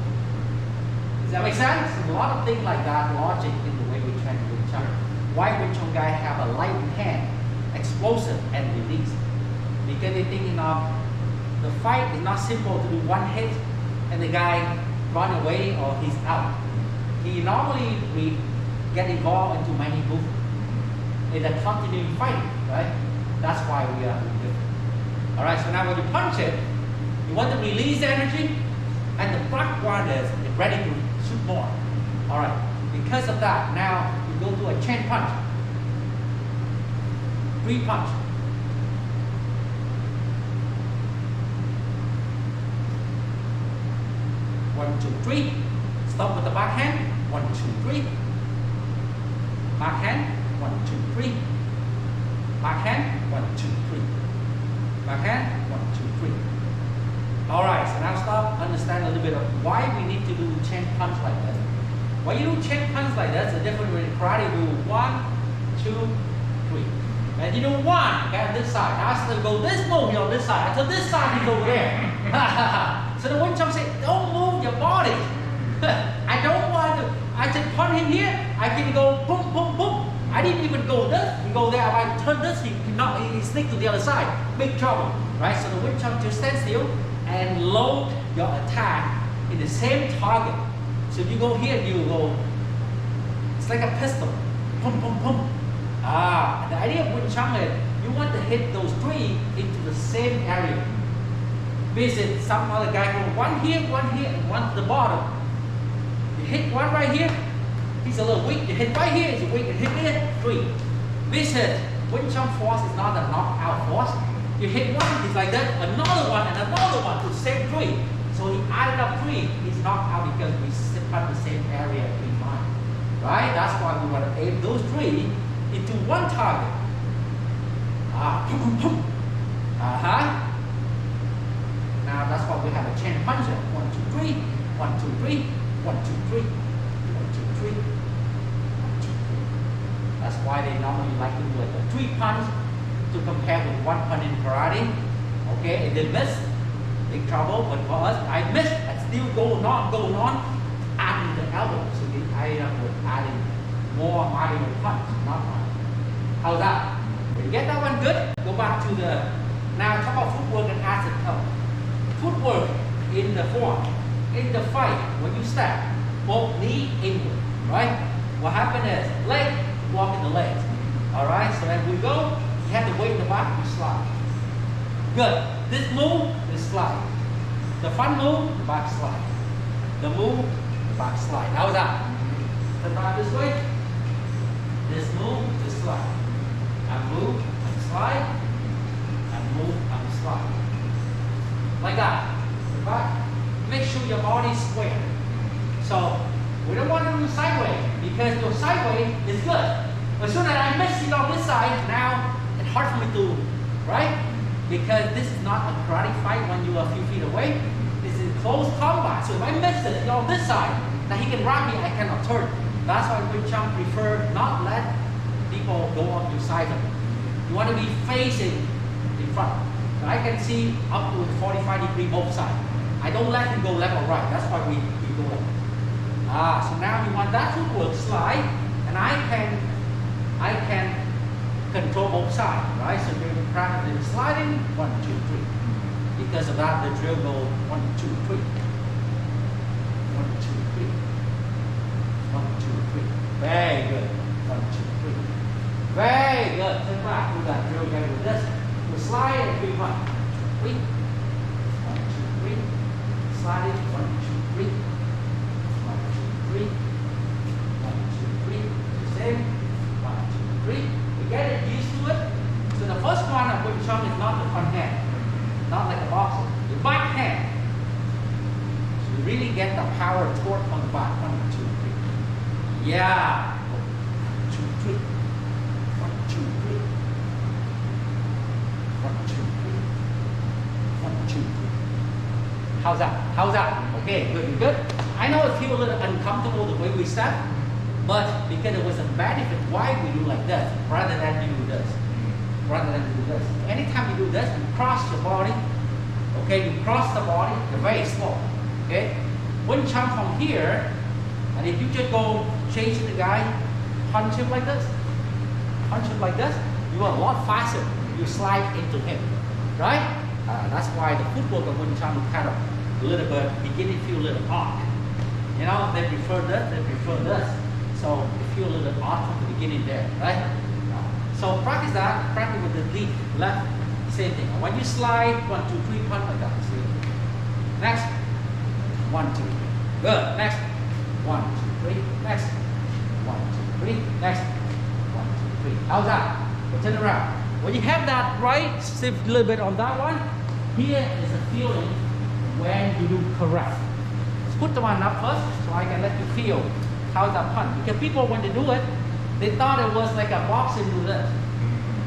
Does that make sense? There's a lot of things like that, logic in the way we train Wing Chun. Why Wing Chun guy have a light hand, explosive and release? Because they're thinking of the fight is not simple to do one hit and the guy run away or he's out. He normally we get involved into many movements. In a continuing fighting, right? That's why we are different. Alright, so now when you punch it, you want to release energy, and the black one is ready to shoot more. Alright, because of that, now you go to a chain punch. 3 punch. 1, 2, 3. Stop with the backhand. 1, 2, 3. Backhand. 1, 2, 3. Backhand. 1, 2, 3. Backhand. 1, 2, 3. Alright, so now stop. Understand a little bit of why we need to do chain punch like this. When you do chain punch like this, the difference with karate, you do 1, 2, 3. And you do 1, okay, on this side. Now it's to go this move on this side. Until this side is over there. So the Wing Chun say, don't move your body. I don't want to. I just punch him here. I can go boom, boom, boom. I didn't even go this. You go there. If I turn this, he cannot. He sneak to the other side. Big trouble, right? So the Wing Chun just stand still and load your attack in the same target. So if you go here, you go. It's like a pistol. Boom, boom, boom. The idea of Wing Chun is you want to hit those 3 into the same area. Visit some other guy go 1 here, and 1 to the bottom. You hit 1 right here, he's a little weak. You hit right here, he's weak. You hit there, 3. Visit Wing Chun force is not a knockout force. You hit 1, he's like that, another one, and another one to the same 3. So he added up 3, he's knocked out because we sit at the same area every time. Right? That's why we want to aim those 3 into 1 target. Now that's why we have a chain puncher. 1, 2, 3, 1, 2, 3, 1, 2, 3, 1, 2, 3, 1, 2, 3. That's why they normally like to do like a 3 punch to compare with 1 punch in karate. Okay, it did miss, big trouble. But for us, I missed, I still going on, adding the elbow. So I would adding more marginal punch, not one. How's that? When you get that one good, go back to the. Now talk about footwork and acid help. Footwork in the form, in the fight, when you step, both knee inward, right? What happened is, leg, walk in the legs, alright? So as we go, you have the weight in the back, you slide. Good. This move, is slide. The front move, the back slide. The move, the back slide. How's that? Turn back this way. This move, this slide. I move, I slide. I move, I slide. Like that. Right? Make sure your body is square. So we don't want to do sideways because your sideways is good. As soon as I miss it on this side, now it's hard for me to, right? Because this is not a karate fight when you are a few feet away. This is close combat. So if I miss it on this side, now he can grab me, I cannot turn. That's why Wing Chun prefer not let people go up your side of it. You want to be facing in front. So I can see up to 45-degree both sides. I don't let him go left or right. That's why we go left. So now you want that footwork slide, and I can control both sides, right? So during the practice the sliding, 1, 2, 3. Because of that, the drill go 1, 2, 3. 1, 2, 3. 1, 2, 3. Very good. 1, 2, 3. Very good. Turn back. Do that drill again with this. We slide and 3, 1, 2, 3. 1, 2, 3. Slide it. 1, 2, 3. 1, 2, 3. 1, 2, 3. The same. 1, 2, 3. We get it used to it. So the first one of Wing Chun is not the front hand. Not like a boxer. The back hand. So you really get the power torque on the back. 1, 2, 3. Yeah. 1, 2, 3. 1, 2, 3. 1, 2, 3. 1, 2, 3. How's that? How's that? Okay, good, good. I know it feels a little uncomfortable the way we step, but because it was a benefit, why we do like this rather than you do this. Rather than do this. Anytime you do this, you cross your body. Okay, you cross the body, you're very slow. Okay? Wing Chun from here, and if you just go chasing the guy, punch him like this, you are a lot faster. You slide into him. Right? That's why the footwork of Wing Chun kind of a little bit beginning to feel a little odd. You know, they prefer this, they prefer this. So it feels a little odd from the beginning there, right? So practice that, practice with the lead, left, same thing. When you slide, 1, 2, 3, punch like that. See? Next, 1, 2, 3. Good. Next, 1, 2, 3. Next, 1, 2, 3. Next, 1, 2, 3. How's that? We'll turn around. When you have that right, shift a little bit on that one. Here is a feeling when you do correct. Let's put the one up first, so I can let you feel how that punch. Because people, when they do it, they thought it was like a boxing do this.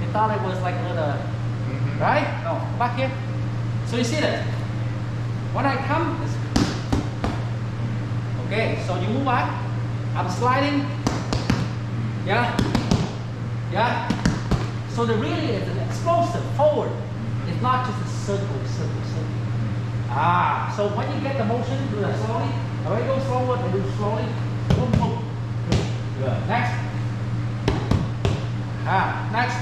They thought it was like a little, right? No, back here. So you see that? When I come, okay, so you move back. I'm sliding. Yeah? Yeah? So the really is an explosive forward. It's not just a circle. So when you get the motion, do that slowly. Alright, go forward and do slowly. Boom, boom. Good. Next. Next.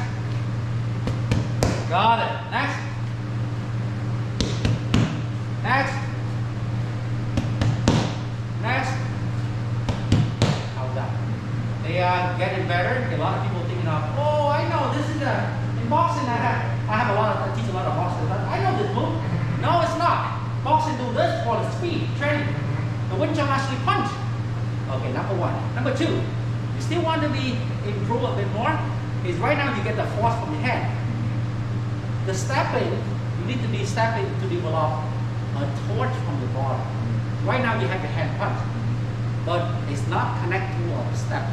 Got it. Next. Next. Next. How's that? They are getting better. A lot of people thinking of, oh, I know this is in boxing. I teach a lot of boxers. I know this move. No, it's not. Boxing do this for the speed training. The Wing Chun actually punch. Okay, number 1. Number 2. You still want to be improve a bit more? Is right now you get the force from your hand. The stepping, you need to be stepping to develop a torque from the body. Right now you have your hand punch, but it's not connected to a step.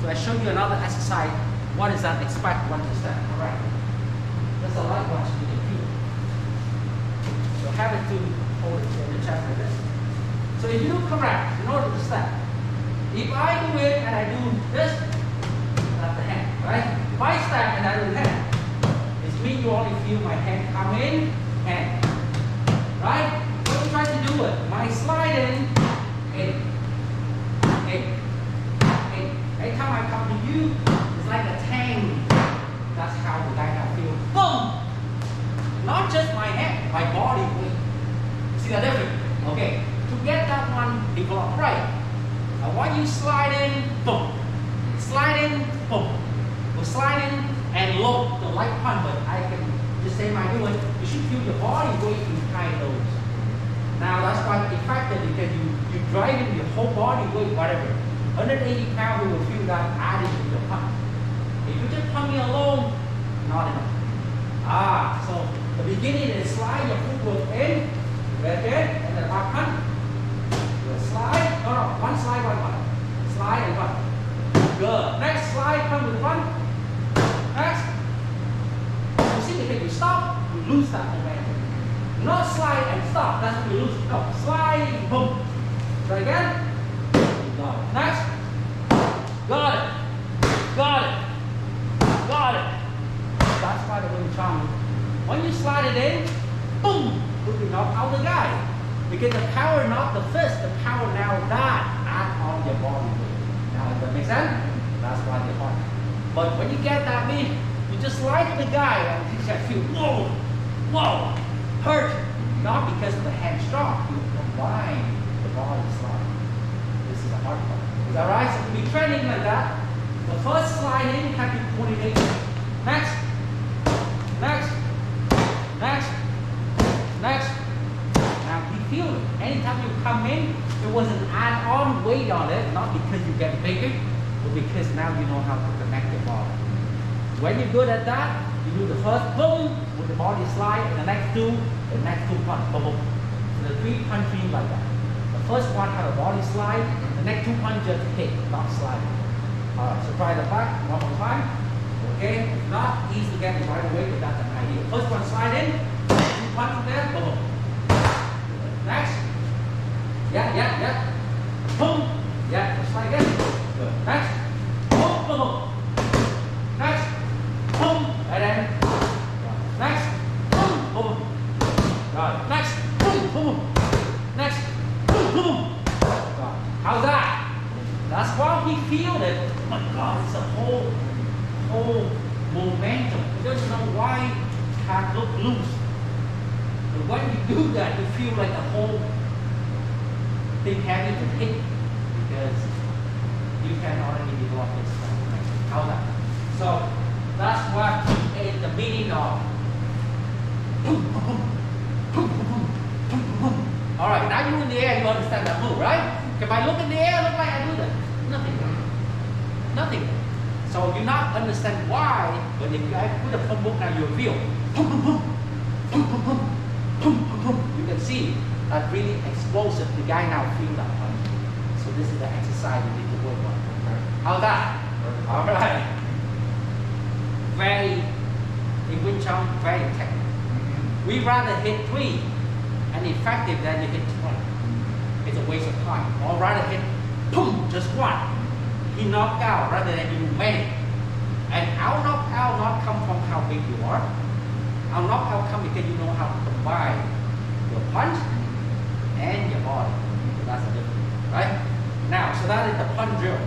So I show you another exercise. What is that? Expect one to step. Correct. That's a light watch you can feel. So have it to hold it in the chest like this. So if you do correct, in order to step, if I do it and I do this, that's the hand, right? If I step and I do the hand, it means you only feel my hand come in, hand. Right? What you try to do it? My sliding, in. Every time I come to you, it's like a tang. That's how the guy can feel. Boom! Not just my hand, my body weight. See the difference? Okay. To get that one developed right, I want you sliding, boom. Sliding, boom. We're sliding and low the light punch, but I can just say my doing. You should feel your body weight behind those. Now that's why it's effective because you're driving your whole body weight, whatever. 180 pounds, you will feel that added to your punch. If you just punch me alone, not enough. So the beginning is slide your footwork in, right there, and then back punch. Slide, no, one slide, one. Slide and one. Good. Next slide, come with one. Next. You see, if you stop, you lose that momentum. Not slide and stop, that's when you lose. No, slide, boom. Try again. Got it. Next. Got it. Got it. Chun. When you slide it in, boom, you can knock out the guy. Because the power, not the fist, the power now that add on your body weight. Now, does that make sense? That's why they're hard. But when you get that mean, you just slide to the guy and you just feel, whoa, whoa, hurt. Not because of the hand strong, you combine the body slide. This is the hard part. Is that right? So to be training like that, the first slide in, you have to coordinate. Next, next, next, next. Now you feel it. Anytime you come in, there was an add-on weight on it, not because you get bigger, but because now you know how to connect your body. When you're good at that, you do the first boom with the body slide, and the next two punch, boom, boom. So the 3 punching like that. The first one had a body slide, the next 2 punch just hit, not slide. Alright, so try the back one more time. Okay, it's not easy to get it right away, but that's an idea. First one slide in, 2 punches there, boom. Next. Yeah. Boom. Yeah, just like this. Good. Next. Boom, boom, boom. Next. Boom. And then. Next. Boom, boom. Right. Next. Boom, boom. Next. Boom, boom. Right. How's that? That's why he feel it. Oh my God, it's a whole momentum. He doesn't know why it can't look loose. But when you do that, you feel like the whole thing heavy to hit because you can already develop this how that. So that's what is the meaning of boom, boom, boom, boom, boom, boom. All right, now you're in the air, you understand that move, right? If I look in the air, look like I do that. Nothing. So you not understand why, but if I put a phone book now, you'll feel boom, boom, boom, boom, boom, boom. Boom, boom, boom. You can see that really explosive. The guy now feel that punch. So this is the exercise you need to work on. How's that? All right. Very, in Wing Chun, very technical. We rather hit 3 and effective than you hit 20. It's a waste of time. Or rather hit, boom, just 1. He knocked out rather than you do many. And our knockout not come from how big you are. Our knockout come because you know how to combine your punch and your body. So that's the difference, right? Now, so that is the punch drill.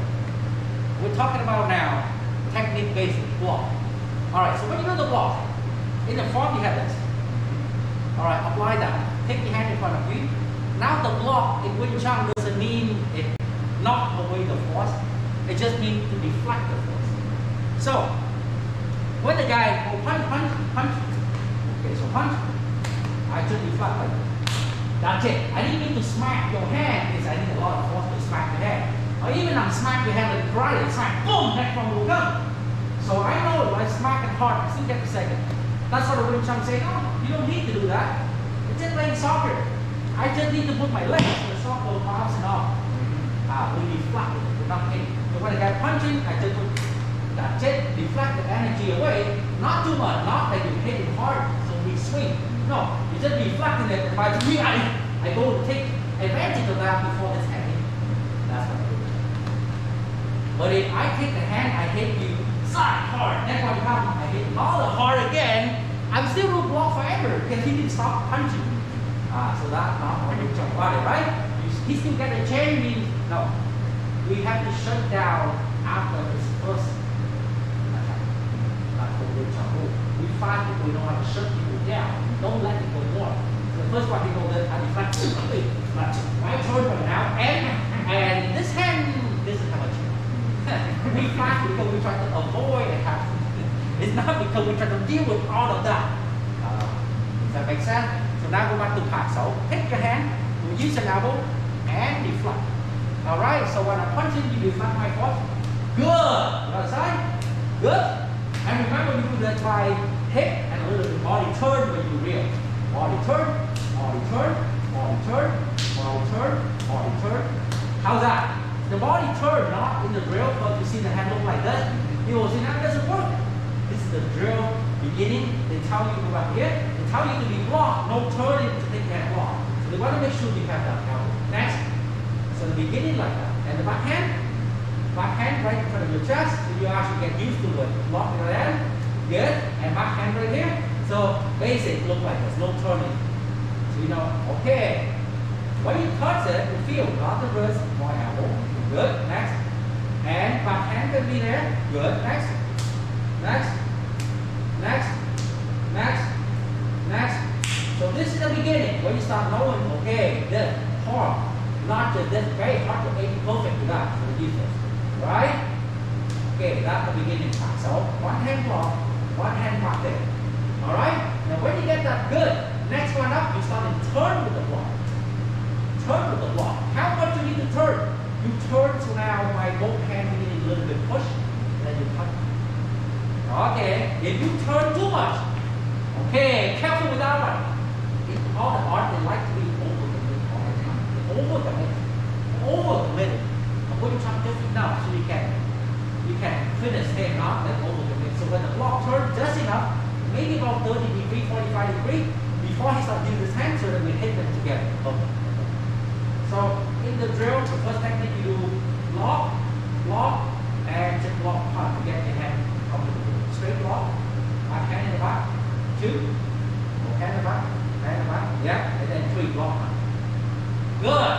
We're talking about now technique basic block. All right, so when you do the block, in the form you have this. All right, apply that. Take your hand in front of you. Now the block in Wing Chun doesn't mean it knock away the force. It just means to deflect the force. So when the guy go punch, punch, punch. Okay, so punch. I just deflect like that. That's it. I didn't mean to smack your hand because I need a lot of force to smack the hand. Or even I'm smack your hand like karate, smack, boom, next one will come. So I know if I smack it hard, I still get the second. That's what the Wing Chun say, no, you don't need to do that. It's just playing soccer. I just need to put my legs so the soccer will bounce it off. We deflect it, we're not hitting. So when I get punching, I just put, that's it, deflect the energy away. Not too much, not that you hit it hard, so we swing. No, you just deflecting it. By me, I go to take advantage of that before it's heavy. That's what I do. But if I take the hand, I hit you side hard, next one comes, I hit another hard again, I'm still will block forever because he didn't stop punching. So that's not what you talk about it, right? He still get a chain, means no. We have to shut down after his first attack. That's what we talk about. We find people know how to shut people down. Don't let it go more. So the first one he goes there, I deflect, right turn right now, and this hand doesn't have a chance. We fight because we try to avoid a happen. It's not because we try to deal with all of that. Does that make sense? So now go back to part. So take your hand, we use an elbow, and deflect. Alright, so when I punch it, you deflect my force. Good. Other side. Good. And remember, you do that by hip and a little bit body turn when you reel. Body turn, body turn, body turn, body turn, body turn. How's that? The body turn, not in the drill, but you see the hand look like that. You will see that doesn't work. This is the drill beginning. They tell you to go back here. They tell you to be blocked, no turning to take that block. So they want to make sure you have that elbow. Next. So the beginning like that. And the backhand right in front of your chest. So you actually get used to it. Lock your hand. Good. And backhand right here. So basic look like this, no turning. So you know, okay. When you touch it, you feel not the wrist, more elbow. Good. Next. And backhand can be there. Good. Next. Next. Next. Next. Next. So this is the beginning. When you start knowing, okay, this hard, not just this, very hard to aim perfect to that for the defense. Right? Okay, that's the beginning part. So one hand block, one hand block there. Alright? Now when you get that good, next one up, you start to turn with the block. Turn with the block. How much do you need to turn? You turn so now by both hands you need a little bit push, then you punch. Okay, if you turn too much, okay, careful with that one. In all the art, they like to be over the middle all the time. Over the middle. Over the middle. Now when you try just enough so you can finish staying out then over the middle. So when the block turns just enough, maybe about 30 degrees, 45 degrees, before he starts using his hand so that we hit them together. Okay. So in the drill, the first technique you do block, block, and just block hard to get your hand up to the middle. Straight block, one hand in the back, two, hand in the back, hand in the back, yeah, and then three block hard. Good.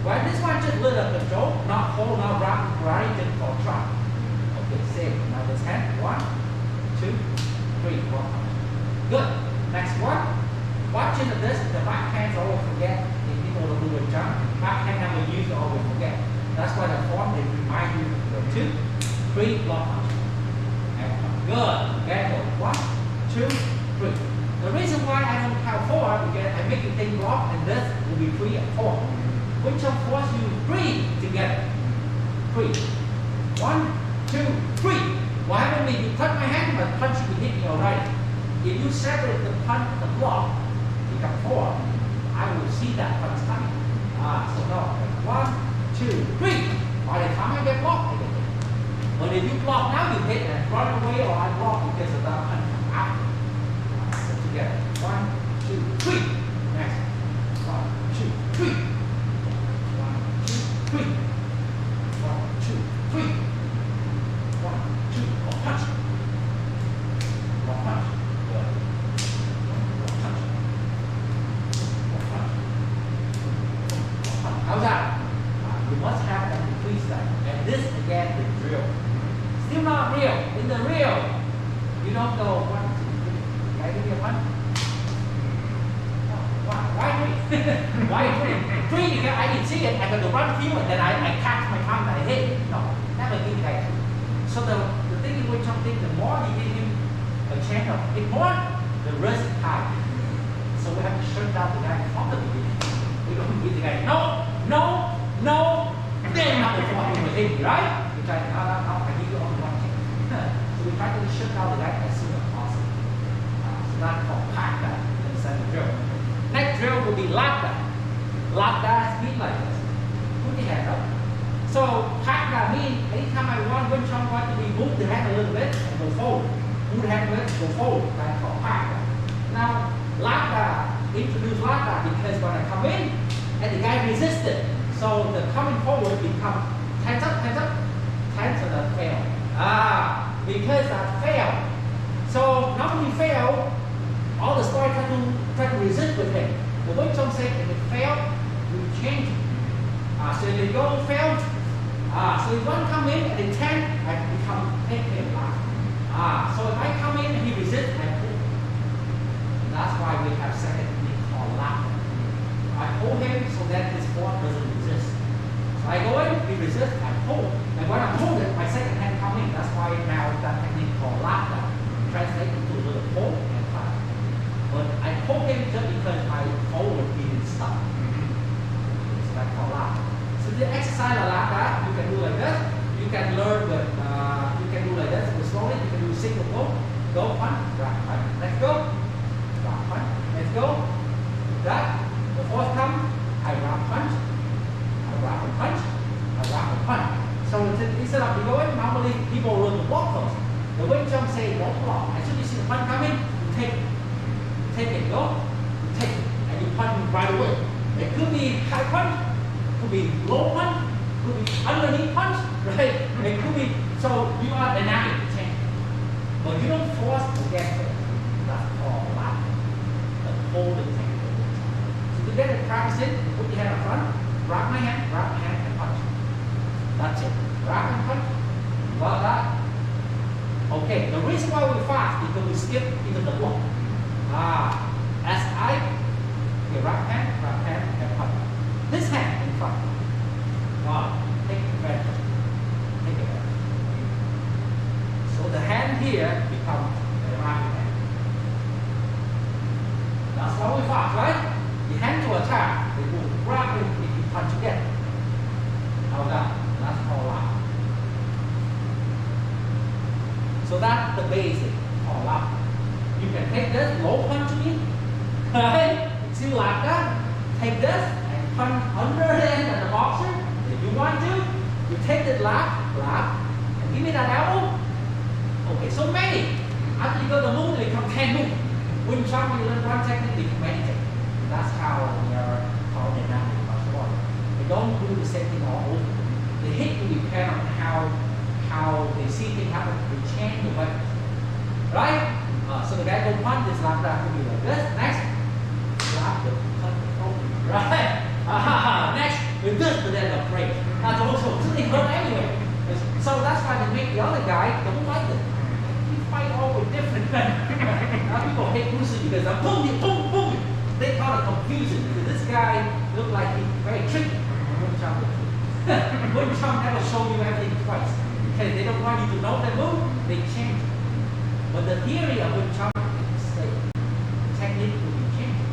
Well, this one just little control, not hold, not wrap, right, just for try. Okay, same. Now this hand, one, two, three, block hard. Good. Next one. Watching this, the back hands always forget. If people don't do a jump, back hand never use, always forget. That's why the form they remind you to go two, three, block punch. And good. Okay, go one, two, three. The reason why I don't count four because I make you think block and this will be three and four. Which of course you three together. Three. One, two, three. What happens when you touch my hand, but punch will hit me already. If you separate the punch, the block, become four, I will see that punch coming. So no, one, two, three. By the time I get blocked, I get hit. But if you block now, you hit and run away, or I block because of that punch after. So together, one, two, three. Next, one, two, three. One, two, three. One, two, three. One, two, punch. One punch. How's that? You must have an increase that. And this again is real. Still not real. In the real, you don't go one, two, three. Can I give you a one? Why three? Why three? Three because I didn't see it. I got to run few and then I catch my thumb and I hit it. No, never give that. So the thing is with something, the more you give him a chance of hit more, the risk is high. So we have to shut down the guy from the beginning. We don't give the guy no. No, no, then not before he will hit you, right? We try to, no, I give you only one chance. So we try to shut down the guy as soon as possible. So that's called pack that inside the drill. Next drill will be lock that. Lock that means like this. Put your hand up. So pack that means anytime I want Wing Chun want to be move the hand a little bit and go forward. Move the hand a little bit, go forward. That's called pack that. Now, lock that, introduce lock that because when I come in, and the guy resisted. So the coming forward become tense up, and that fail. Because that failed. So not only fail, all the story try to resist with him. The Wing Chun say if it failed, you change it. So if it go fail, so if one come in and it 10, I become 10 live. So if I come in and he resists, I pull. That's why we have second technique called lock. I hold him so that his form doesn't resist. So I go in, he resists, I pull. And when I pull it, my second hand comes in. That's why now that technique called lock translates into a little pull and punch. But I pull him just because my forward didn't stop. So that's called lock. So the exercise like that, you can do like this. You can learn with, you can do like this. But slowly, you can do single go punch, drop punch. Let's go. Drop punch. Let's go. That. The fourth time, I wrap punch, I wrap a punch, I wrap a punch. So instead of going, normally people run the block first. The Wing Chun say don't block. As soon as you see the punch coming, you take it. Take it, go, you take it, and you punch right away. It could be high punch, could be low punch, could be underneath punch, right? It could be, so you are dynamic change. But you don't force to get there. That's called locking. The holding technique. So to get it, practice it, put your hand up front, grab my hand, and punch. That's it. Grab and punch. Got that? Okay, the reason why we fast is because we skip into the block. As I grab hand, and punch. This hand in front. Take advantage. Take advantage. So the hand here becomes the right hand. That's why we fast, right? The hand to attack, they will grab it if you punch again. How that? That's called lock. So that's the basic called lock. You can take this low punch me, right? See like that. Take this and punch under the end of the boxer. If you want to, you take the lock, and give me that elbow. Okay, so many. After you go the move, they become 10 moves. When you when you learn one technique, they become many techniques. That's how we are called dynamic martial art. They don't do the same thing all over. The hit will depend on how they see things happen. They change the weapons. Right? So the guy go punch this like that will be like this. Next, slap the punch. Right? Next, with this, but then the break. That's also something hurt anyway. So that's why they make the other guy don't like it. He fight all with different men. Now people hate Bruce Lee because I'm boom, boom, boom. They call it confusion because this guy look like he's very tricky. Wouldn't Trump never show you everything twice? Because they don't want you to know the move, they change it. But the theory of Wing Chun is the same. The technique will be changed.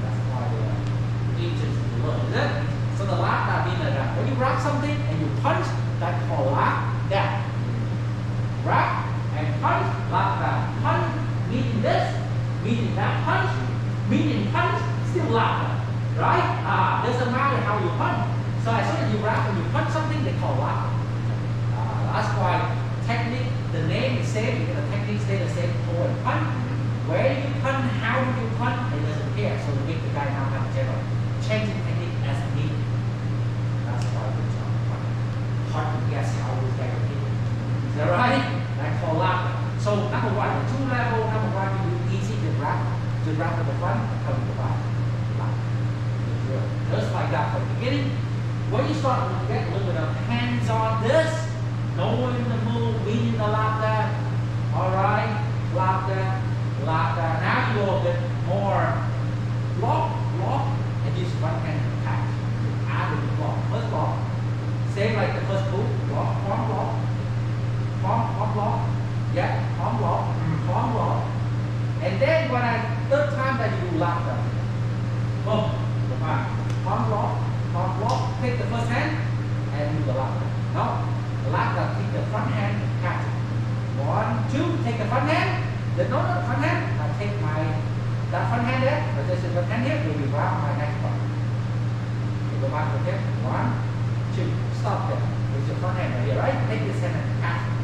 That's why the ancients learn, is it? So the lock that means like that. When you grab something and you punch, that's called lock that. Grab and punch, lock that. Punch, meaning this, meaning that punch, meaning punch, still lock that. Right? Doesn't matter how you punch. So as soon as you grab and you punch something, they call lock. That's why technique, the name is same, because the technique stay the same for punch. Where you punch, how you punch, it doesn't care. So we make the guy now have general. Changing technique as needed. That's why we try to punch. Hard to guess how this guy will hit. Is that right? That's called lock. So number one, the two level, number one, you do easy to grab with the front, come to the back. Lock. Just like that from the beginning. When you start to get a little bit of hands on this, knowing the move, meaning the lock there. Alright, lock there, lock there. Now you go a bit more block, and use one hand attack. Add the block. First block. Same like the first move, block, palm block. Palm block. Yeah, palm block. And then when third time that you do lock there. Boom, go back. Palm block, take the first hand and do the lock. No. Like that, take the front hand, catch it. 1, 2, take the front hand. Then no, front hand. I take that front hand there, but this is the hand here, will be grab my next one. You go back with it. 1, 2, stop there. With your front hand right here, right? Take this hand and catch it.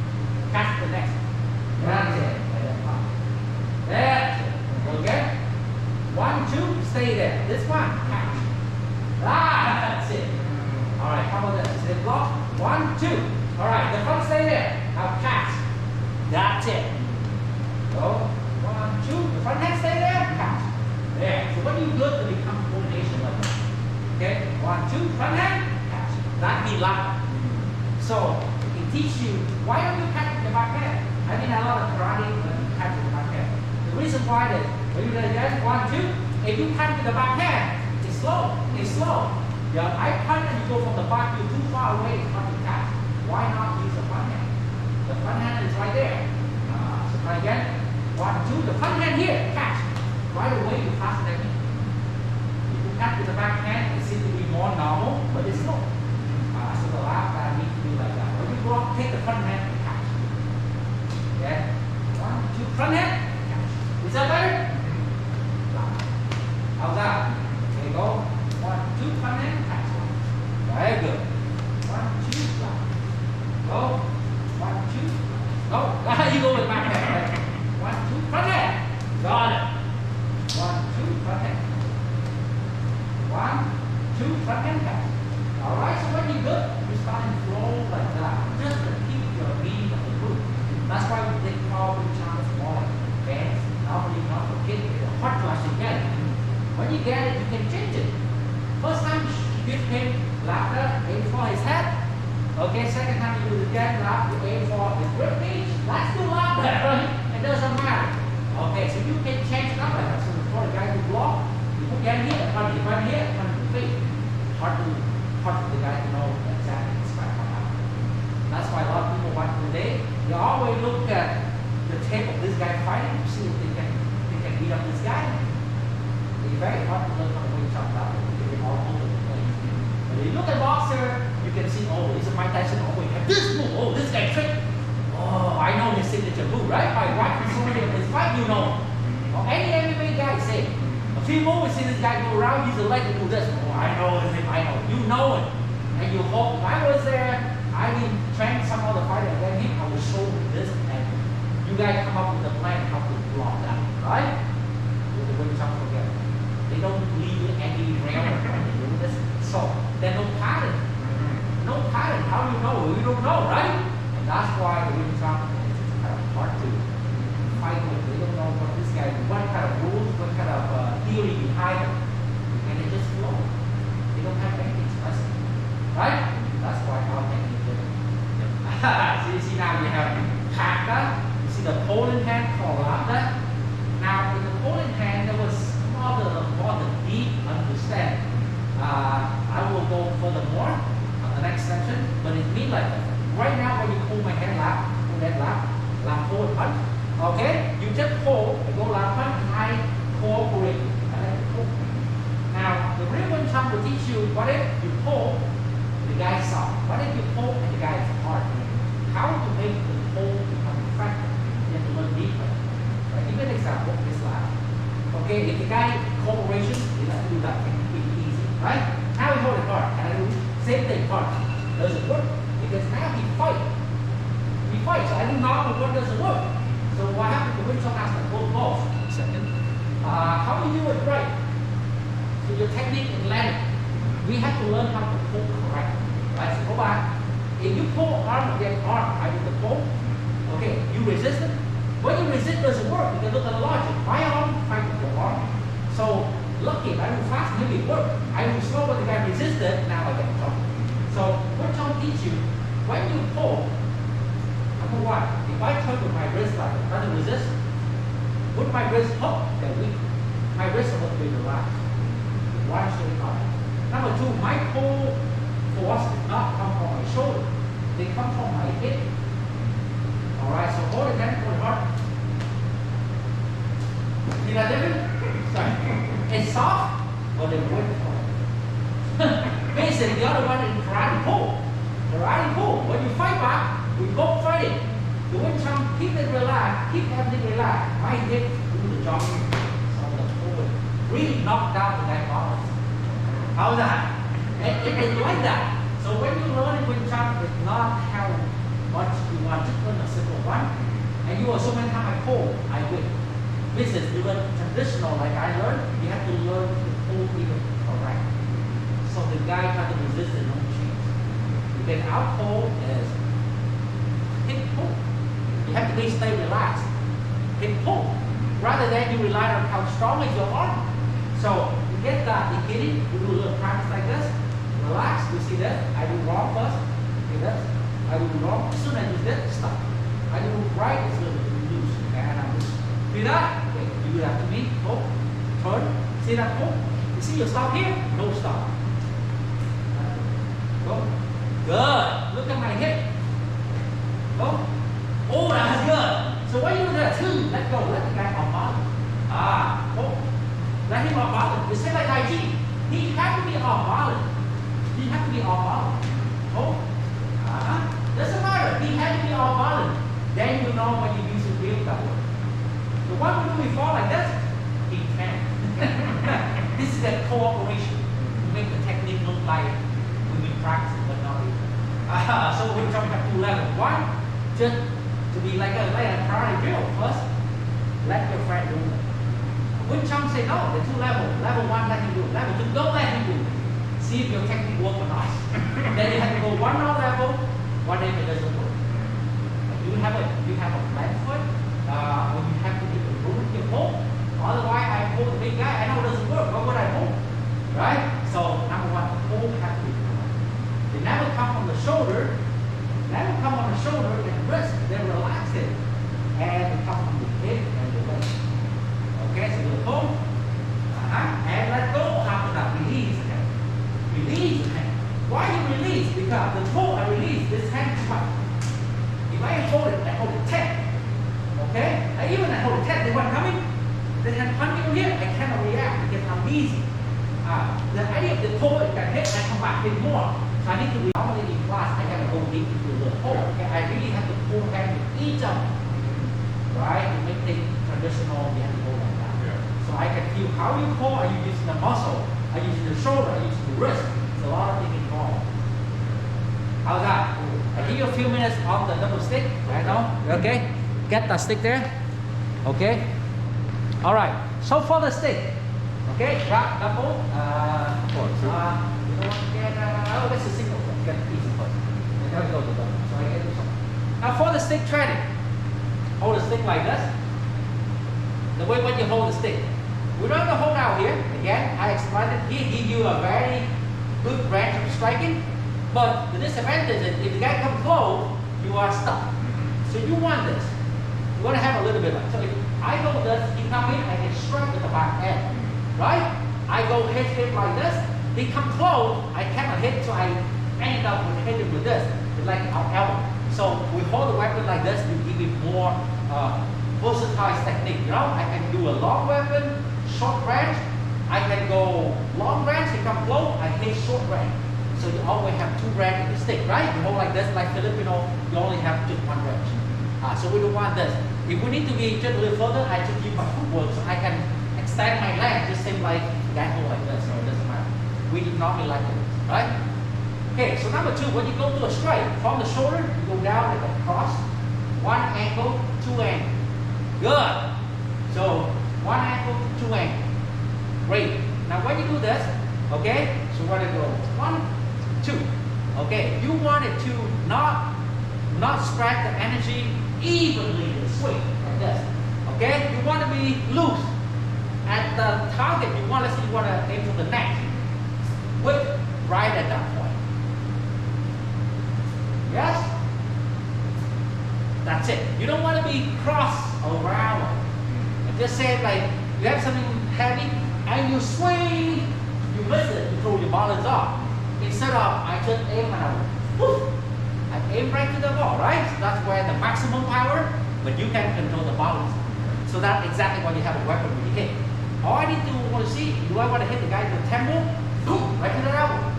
Catch the next. That's it. And then pop. That's it. Go again. 1, 2, stay there. This one, catch. That's it. Alright, how about this? Is it block? 1, 2. Alright, the front stay there. Now catch. That's it. Go. 1, 2. The front hand stay there. Catch. There. So when you do it, it becomes coordination like that. Okay? 1, 2. Front hand. Catch. That means lock. So it teaches you why don't you catch the back hand? I mean a lot of karate when you catch the back hand. The reason why is when you do it again, 1, 2. If you catch the back hand, it's slow. It's slow. Yeah, I punch and you go from the back, you're too far away, it's hard to catch. Why not use the front hand? The front hand is right there. So try again. 1, 2, the front hand here, catch. Right away you pass the technique. If you catch with the back hand, it seems to be more normal, but it's slow. So the last I need to do like that. When you block, take the front hand and catch. Okay? 1, 2, front hand, catch. Is that better? How's that? There you go. 1, 2, front hand, catch. Very good. 1, 2, slap. Go. 1, 2. Go. You go with back hand. Right? 1, 2, front hand. Got it. 1, 2, front hand. 1, 2, front hand, catch. Alright, so when you good, you start to flow like that. Just to keep your beat of the move. That's why they call it When you get it, you can change it. First time, give him laughter, aim for his head. Okay, second time you do the again, laugh, you aim for his rib cage. That's still laughter, right? It doesn't matter. Okay, so you can change it up like that. So for the guy to block, you put hand here, punch here, punch the feet. Hard for the guy to know exactly the spot how out. That's why a lot of people watch today, they always look at the tape of this guy fighting to see if they can beat up this guy. It's very hard to learn how to win chop out. They're all over the place. But if you look at boxer, you can see, oh, this is Mike Tyson. Oh, he have this move. Oh, this guy trick. Oh, I know his signature move, right? By watching so many of his fight, you know. Or any MMA guy say, a few moves, see this guy go around, use the leg to do this. Oh, I know it. I know. You know it. And you hope. If I was there, I will train some other fighter against him. I will show him this, and you guys come up with a plan how to block that, right? With the win chop forget. They don't leave any realm when they do this. So there's no pattern. No pattern. How do you know? You don't know, right? And that's why the win chop is kind of hard to fight with. They don't know what this guy, what kind of rules, what kind of theory behind it. And they just flow. They don't have anything special. Right? That's why our technique is different. So you see now you have kata. You see the Poland hand called lata. Now in the Poland hand there was more the deep understanding. I will go furthermore on the next section, but it means like that. Right now when you pull my hand lap, pull that lap forward punch. Okay? You just pull, I go lap punch, and I cooperate. Now the real one chop will teach you what if you pull, the guy is soft. What if you pull and the guy is hard? How to make the pull become effective? You have to learn deeper. Right? Give an example, this lap. Okay, if the guy cooperation, you have to do that technically easy, right? Now we hold it hard, and I do same thing hard. Does it work? Because now he fight. He fights. So I do not know what doesn't work. So what happens to win some aspect? Both balls. Second. How do you do it right? So your technique in landing. We have to learn how to pull correctly. Right? So go back. If you pull arm against arm, I do the pull. Okay, you resist it. When you resist doesn't work, you can look at the logic. My arm fight with your arm. So lucky, I move fast, maybe it worked. I move slow when the guy resisted, now I get in trouble. So what Chun teach you, when you pull, number one, if I turn with my wrist like try to resist, would my wrist hook, they're weak. My wrist will be relaxed. One straight arm. Number two, my pull force does not come from my shoulder. They come from my hip. Alright, so hold it down, hold it hard. See that difference? Sorry. It's soft, but they work for it. Basically, the other one is karate pull. Karate pull. When you fight back, we both fight it. The win chum, keep it relaxed, keep everything relaxed. My hip do the jogging, some of the forward. Really knock down the guy balance. How's that? It's like that. So when you learn it win chum, it's not how much you want, just learn a simple one. And you are so many times I pull, I win. Business, you learn traditional like I learned, you have to learn to pull even correct. So the guy has to resist and don't change. Because our pull is hit pull. You have to stay relaxed. Hit pull. Rather than you rely on how strong is your arm. So you get that, you get it, you do a little practice like this, relax, you see that, I do wrong first, okay, this, I do wrong, as soon as you do this, stop. I do right, it's a little bit loose, okay, and I'm just, see that? Okay, you do that to me, pull, turn, see that pull? You see you stop here? No stop. Go. Good. Look at my hip. Go. Oh, that's good. So when you do that too, let go, let the guy off balance. Go. Let him off balance. You say like Tai Chi. He has to be off balance. He has to be off balance. Go. Doesn't matter. He has to be off balance. Then you know when you use his real power. The one who do before like this, he can. This is that cooperation to make the technique look like we've been practicing but not really. So we're trying to have two levels. One, just to be like a karate drill. First, let your friend do it. When Chun say no, the two levels. Level one, let him do it. Level two, don't let him do it. See if your technique works or not. Then you have to go one more level. What if it doesn't work? You have a plan for it. When you have to give a room to pull. Otherwise, I pull the big guy. I know it doesn't work. What would I easy. The idea of the toe, you can hit and come back hit more. So I need to be normally in class, I have to go deep into the hole. Okay, I really have to pull hand with each of them. Right? To make things traditional, we have to go like that. Yeah. So I can feel how you pull, are you using the muscle, are you using the shoulder, are you using the wrist. There's a lot of things involved. How's that? I give you a few minutes on the double stick right now. Okay? Get that stick there. Okay? Alright. So for the stick. Okay, grab double. You don't want to get, oh, that's a single one. Get easy first. And then we go to double. So I get this one. Now for the stick training, hold the stick like this. The way when you hold the stick. We don't have to hold out here. Again, I explained it. He give you a very good range of striking. But the disadvantage is if the guy comes close, you are stuck. So you want this. You want to have a little bit of it. So if I go this, he come in, I can strike with the back end. Right? I go hit him like this. He come close, I cannot hit, so I end up with hitting with this. It's like our elbow. So we hold the weapon like this to give it more versatile technique. You know, I can do a long weapon, short range. I can go long range, he come close, I hit short range. So you always have two range in the stick, right? You hold like this, like Filipino, you only have just one range. So we don't want this. If we need to be just a little further, I just use my footwork so I can extend my leg, just same like guy hold like this, so it doesn't matter. We do not be like this, right? Okay, so number two, when you go to a straight, from the shoulder, you go down like a cross, one ankle, two ankle. Good. So one ankle, two ankle. Great. Now when you do this, okay, so we're gonna go 1, 2. Okay, you want it to not spread the energy evenly in the swing like this. Okay, you want to be loose. At the target, you want, let's say you want to aim for the neck. Whip right at that point. Yes? That's it. You don't want to be cross around. And just say like, you have something heavy, and you swing, you miss it, you throw your balance off. Instead of, I just aim and I aim right to the ball, right? So that's where the maximum power, but you can control the balance. So that's exactly what you have a weapon when you hit. All I need to want to see, do I want to hit the guy to the temple? Boom, right to the elbow.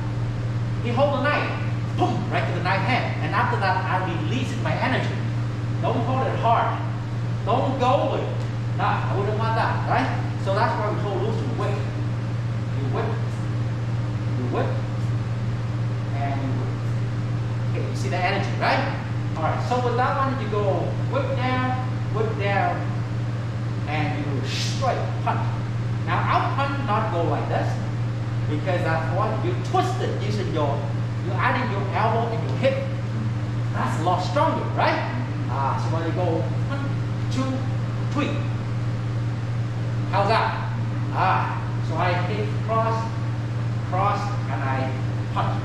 He hold the knife, boom, right to the knife hand. And after that, I release my energy. Don't hold it hard. Don't go with it. Nah, I wouldn't want that, right? So that's why we hold loose to whip. You whip, and you whip. Okay, you see the energy, right? All right, so with that one, you go whip down, and you straight punch. Now, I'll punch not go like this, because that's what you twist it using you're adding your elbow and your hip. That's a lot stronger, right? So when you go 1, 2, 3. How's that? So I hit cross, and I punch.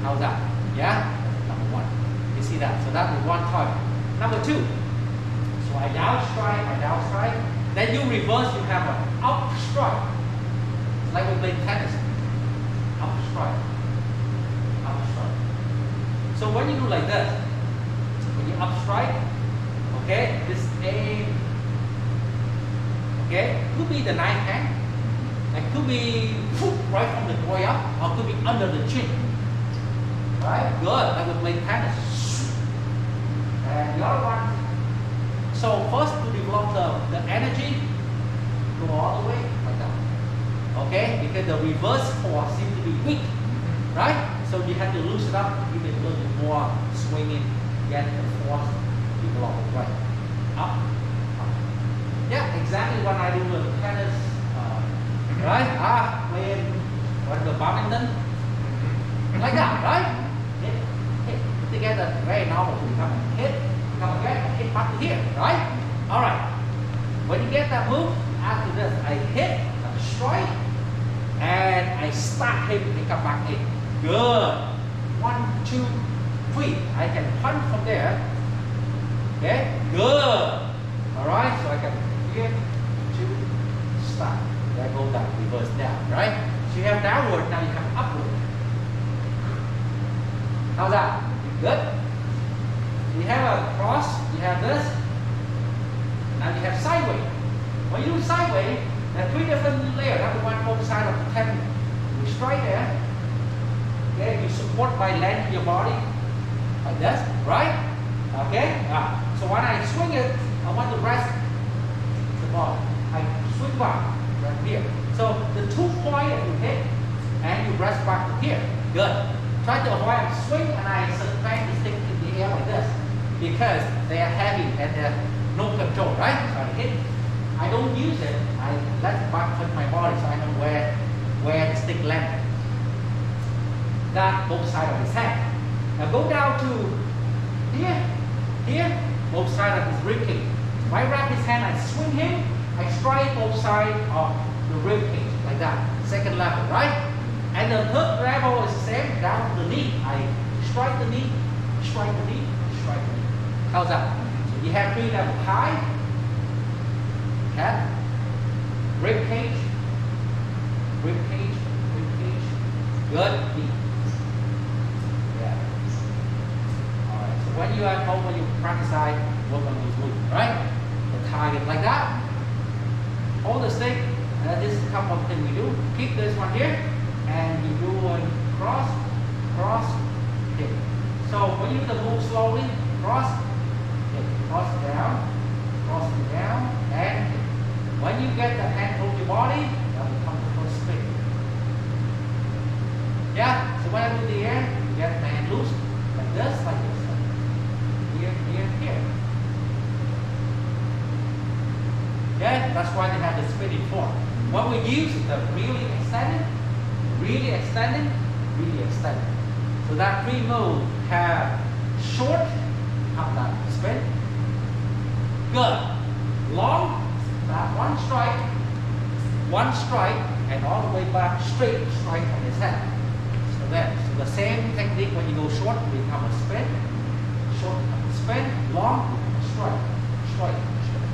How's that? Yeah? Number one. You see that? So that is one target. Number two. So I down strike. Then you reverse, you have an up strike. It's like we play tennis. Up strike. So when you do like this, when you up strike, okay, this aim, okay, could be the knife hand, it could be right from the throat up, or could be under the chin. Right? Good, like we play tennis. And the other one, so first to develop the energy, go all the way like that. Okay? Because the reverse force seems to be weak. Right? So you have to loosen up, give it a little bit more swinging, get the force develop. Right? Up. Yeah, exactly what I do with tennis. Right? Playing what the badminton. Like that, right? Hit together, very normal to become a hit. Come again, hit back to here, right? Alright. When you get that move, after this, I hit, I strike, and I start hitting and come back in. Good. 1, 2, 3. I can punch from there. Okay? Good. Alright, so I can here, 2, stop. Then go down, reverse down, right? So you have downward, now you have upward. How's that? Good? You have a cross, you have this, now you have sideways. When you do sideways, There are 3 different layers. Number 1, both sides of the tendon. You strike there. Okay, you support by landing your body like this, right? Okay. So when I swing it, I want to rest the ball. I swing back right here. So the 2 points that you hit, and you rest back to here. Good. Try to avoid a swing, and I suspend the stick in the air like this because they are heavy and they're no control, right? So I hit. I don't use it. I let it back touch my body so I know where the stick lands. That both sides of his head. Now go down to here, both sides of his rib cage. If I wrap his hand, I swing him, I strike both sides of the rib cage like that. Second level, right? And the third level is the same, down to the knee. I strike the knee, strike the knee, strike the knee. How's that? So you have 3 levels: high, head, rib cage, rib cage, rib cage. Good. Knee. Yeah. Alright. So when you are at home, when you practice, work on these moves, right? The target like that. Hold the stick. This is a couple of things we do. Keep this one here. And you do one cross, cross, hit. So when you do the move slowly, cross, hit, cross down, and hit. When you get the hand over your body, that will come the first spin. Yeah, so when I do the air, you get the hand loose, like this, here, here, here. Yeah, that's why they have the spinning form. What we use is the really extended, really extended, really extended. So that 3 moves have short, have that spin. Good. Long, that one strike, and all the way back straight strike on his head. So the same technique when you go short, become a spin, short, spin, long, strike, strike, strike.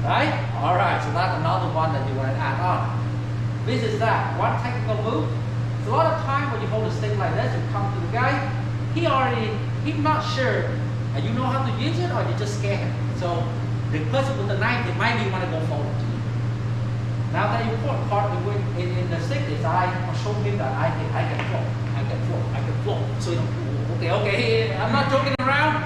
Right? Alright, so that's another one that you want to add on. This is that one technical move. So a lot of time when you hold a stick like this, you come to the guy, he's not sure. You know how to use it, or you just scare him. So the person with the knife, they might want to go forward to you. Now the important part in the stick is I show him that I can flow. So you know, okay, I'm not joking around.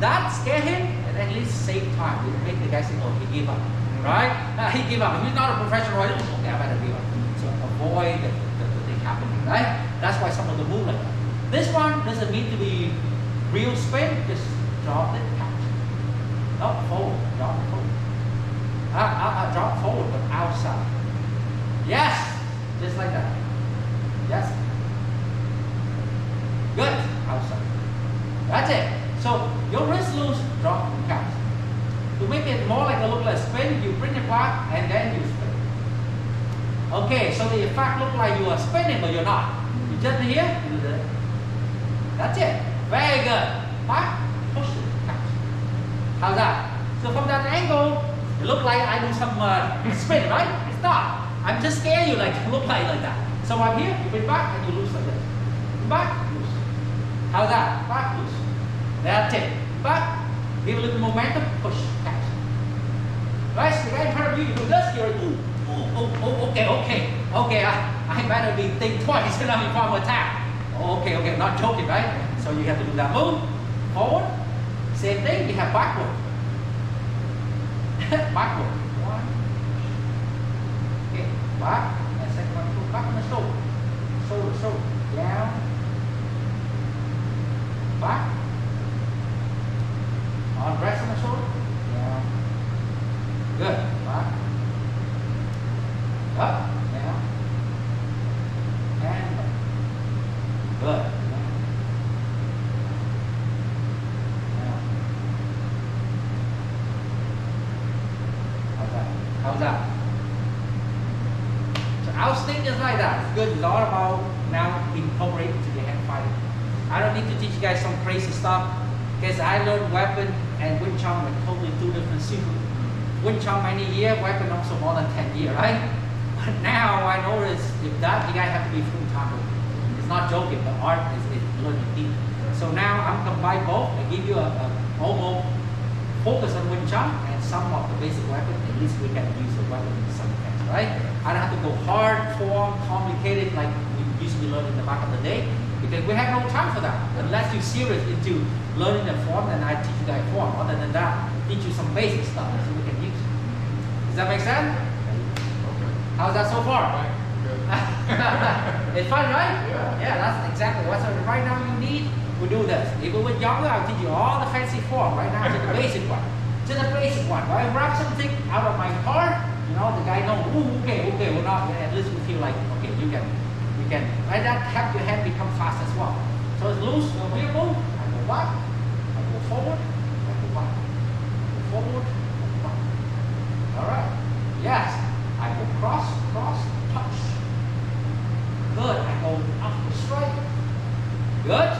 That scare him and at least save time. You make the guy say, oh, he give up. Right? He give up. He's not a professional, right? Okay, I better give up. So avoid the thing happening, right? That's why some of the move like that. This one doesn't need to be real spin, just drop it, catch. Not forward, drop forward. Drop forward, but outside. Yes! Just like that. Yes. Good. Outside. That's it. So your wrist loose, drop and catch. To make it more like a look like spin, you bring it back and then you spin. Okay, so the effect look like you are spinning, but you're not. You just here, you do that. That's it. Very good. Back, push it, catch. How's that? So from that angle, it look like I do some spin, right? It's not. I'm just scaring you like look like that. So I'm here, you bring back and you loose like this. Back, loose. How's that? Back, loose. That's it. Back. Give a little momentum, push, catch. Right, so the guy in front of you, you do this, you're okay, I better be think twice before I attack. Okay, not joking, right? So you have to do that move, forward, same thing, you have backward. Backward. One, okay, back, and second one, go back on the shoulder. Shoulder, down, back. On rest on the shoulder. Down. Good. Back. Up. Down. And up. Good. Down. How's that? So our stick is like that. It's good. It's all about now incorporating to your hand fighting. I don't need to teach you guys some crazy stuff. Because I learned weapon and Wing Chun are totally 2 different super. Wing Chun many years, weapon also more than 10 years, right? But now I notice if that, you guys have to be full time. It's not joking, the art is learning deep. So now I'm combine both. I give you a almost focus on Wing Chun and some of the basic weapons. least we can use the weapon in some sense, right? I don't have to go hard, form, complicated like we used to learn in the back of the day, because we have no time for that. Unless you're serious into learning the form, then I teach you that form. Other than that, teach you some basic stuff so we can use. Does that make sense? Okay. How's that so far? Right. Good. It's fun, right? Yeah. Yeah, that's exactly what right now you need. We do this. If we were younger, I'll teach you all the fancy form. Right now, just the basic one. Just the basic one. Right? Grab something out of my car. You know, the guy knows. Ooh, okay, we're not. At least we feel like, okay, you can. Right? That help your hand become fast as well. So it's loose. So we move. I go back. I go forward. I go back. I go forward. I go back. All right. Yes. I go cross, touch. Good. I go up the straight. Good.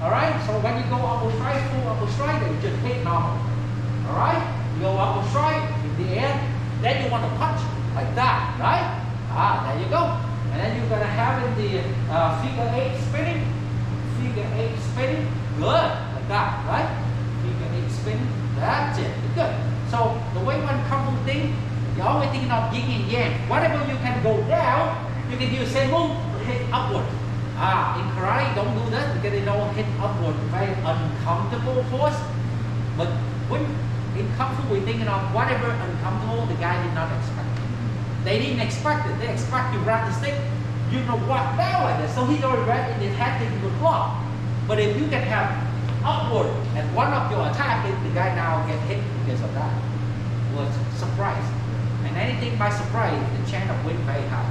All right. So when you go up the straight, full up the straight, then you just hit normal. All right. You go up the straight in the air. Then you want to punch like that, right? There you go. And then you're gonna have in the figure 8 spinning. Figure 8 spinning. Good. Like that, right? Figure 8 spinning. That's it. Good. So the way one Kung Fu thing, you're always thinking of yin and yang. Whatever you can go down, you can use same move, hit upward. In karate, don't do that because they don't hit upward. Very uncomfortable force. But when in Kung Fu, we're thinking of whatever uncomfortable the guy did not expect. They didn't expect it. They expect you grab the stick, you know, walk down like this. So he's already ready in his head thinking would block. But if you can have upward and one of your attack, the guy now get hit because of that. Was surprise. And anything by surprise, the chance of win very high.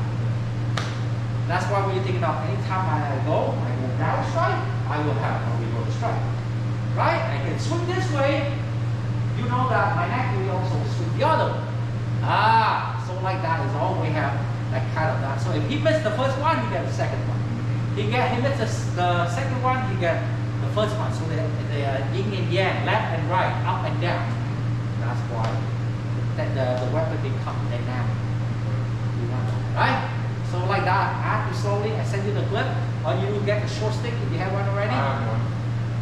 That's why we're thinking of anytime I go down strike, I will have a reverse strike. Right? I can swing this way. You know that my neck will also swing the other way. So like that is all we have, that kind of that. So if he missed the first one, he get the second one. He missed the second one, he get the first one. So they yin and yang, left and right, up and down. That's why the weapon becomes dynamic. Right? So like that, add you slowly. I send you the clip, or you will get the short stick if you have one already. I have one.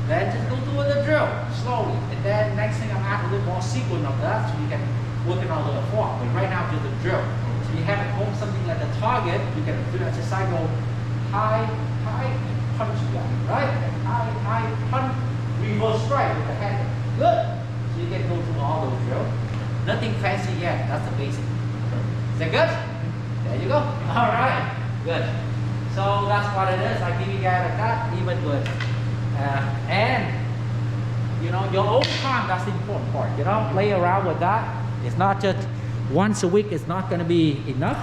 Then just go through the drill slowly, and then next thing I'm add a little more sequence of that, so you can work it on the form. But right now, just the drill. So you have at home something like the target. You can do exercise, go high, punch down, right? And high, punch, reverse strike with the hand. Good. So you can go through all those drills. Nothing fancy yet. That's the basic. Is that good? There you go. All right. Good. So that's what it is. I give you guys like that, even good. And you know, your own time, that's the important part. You know, play around with that. It's not just once a week, it's not going to be enough.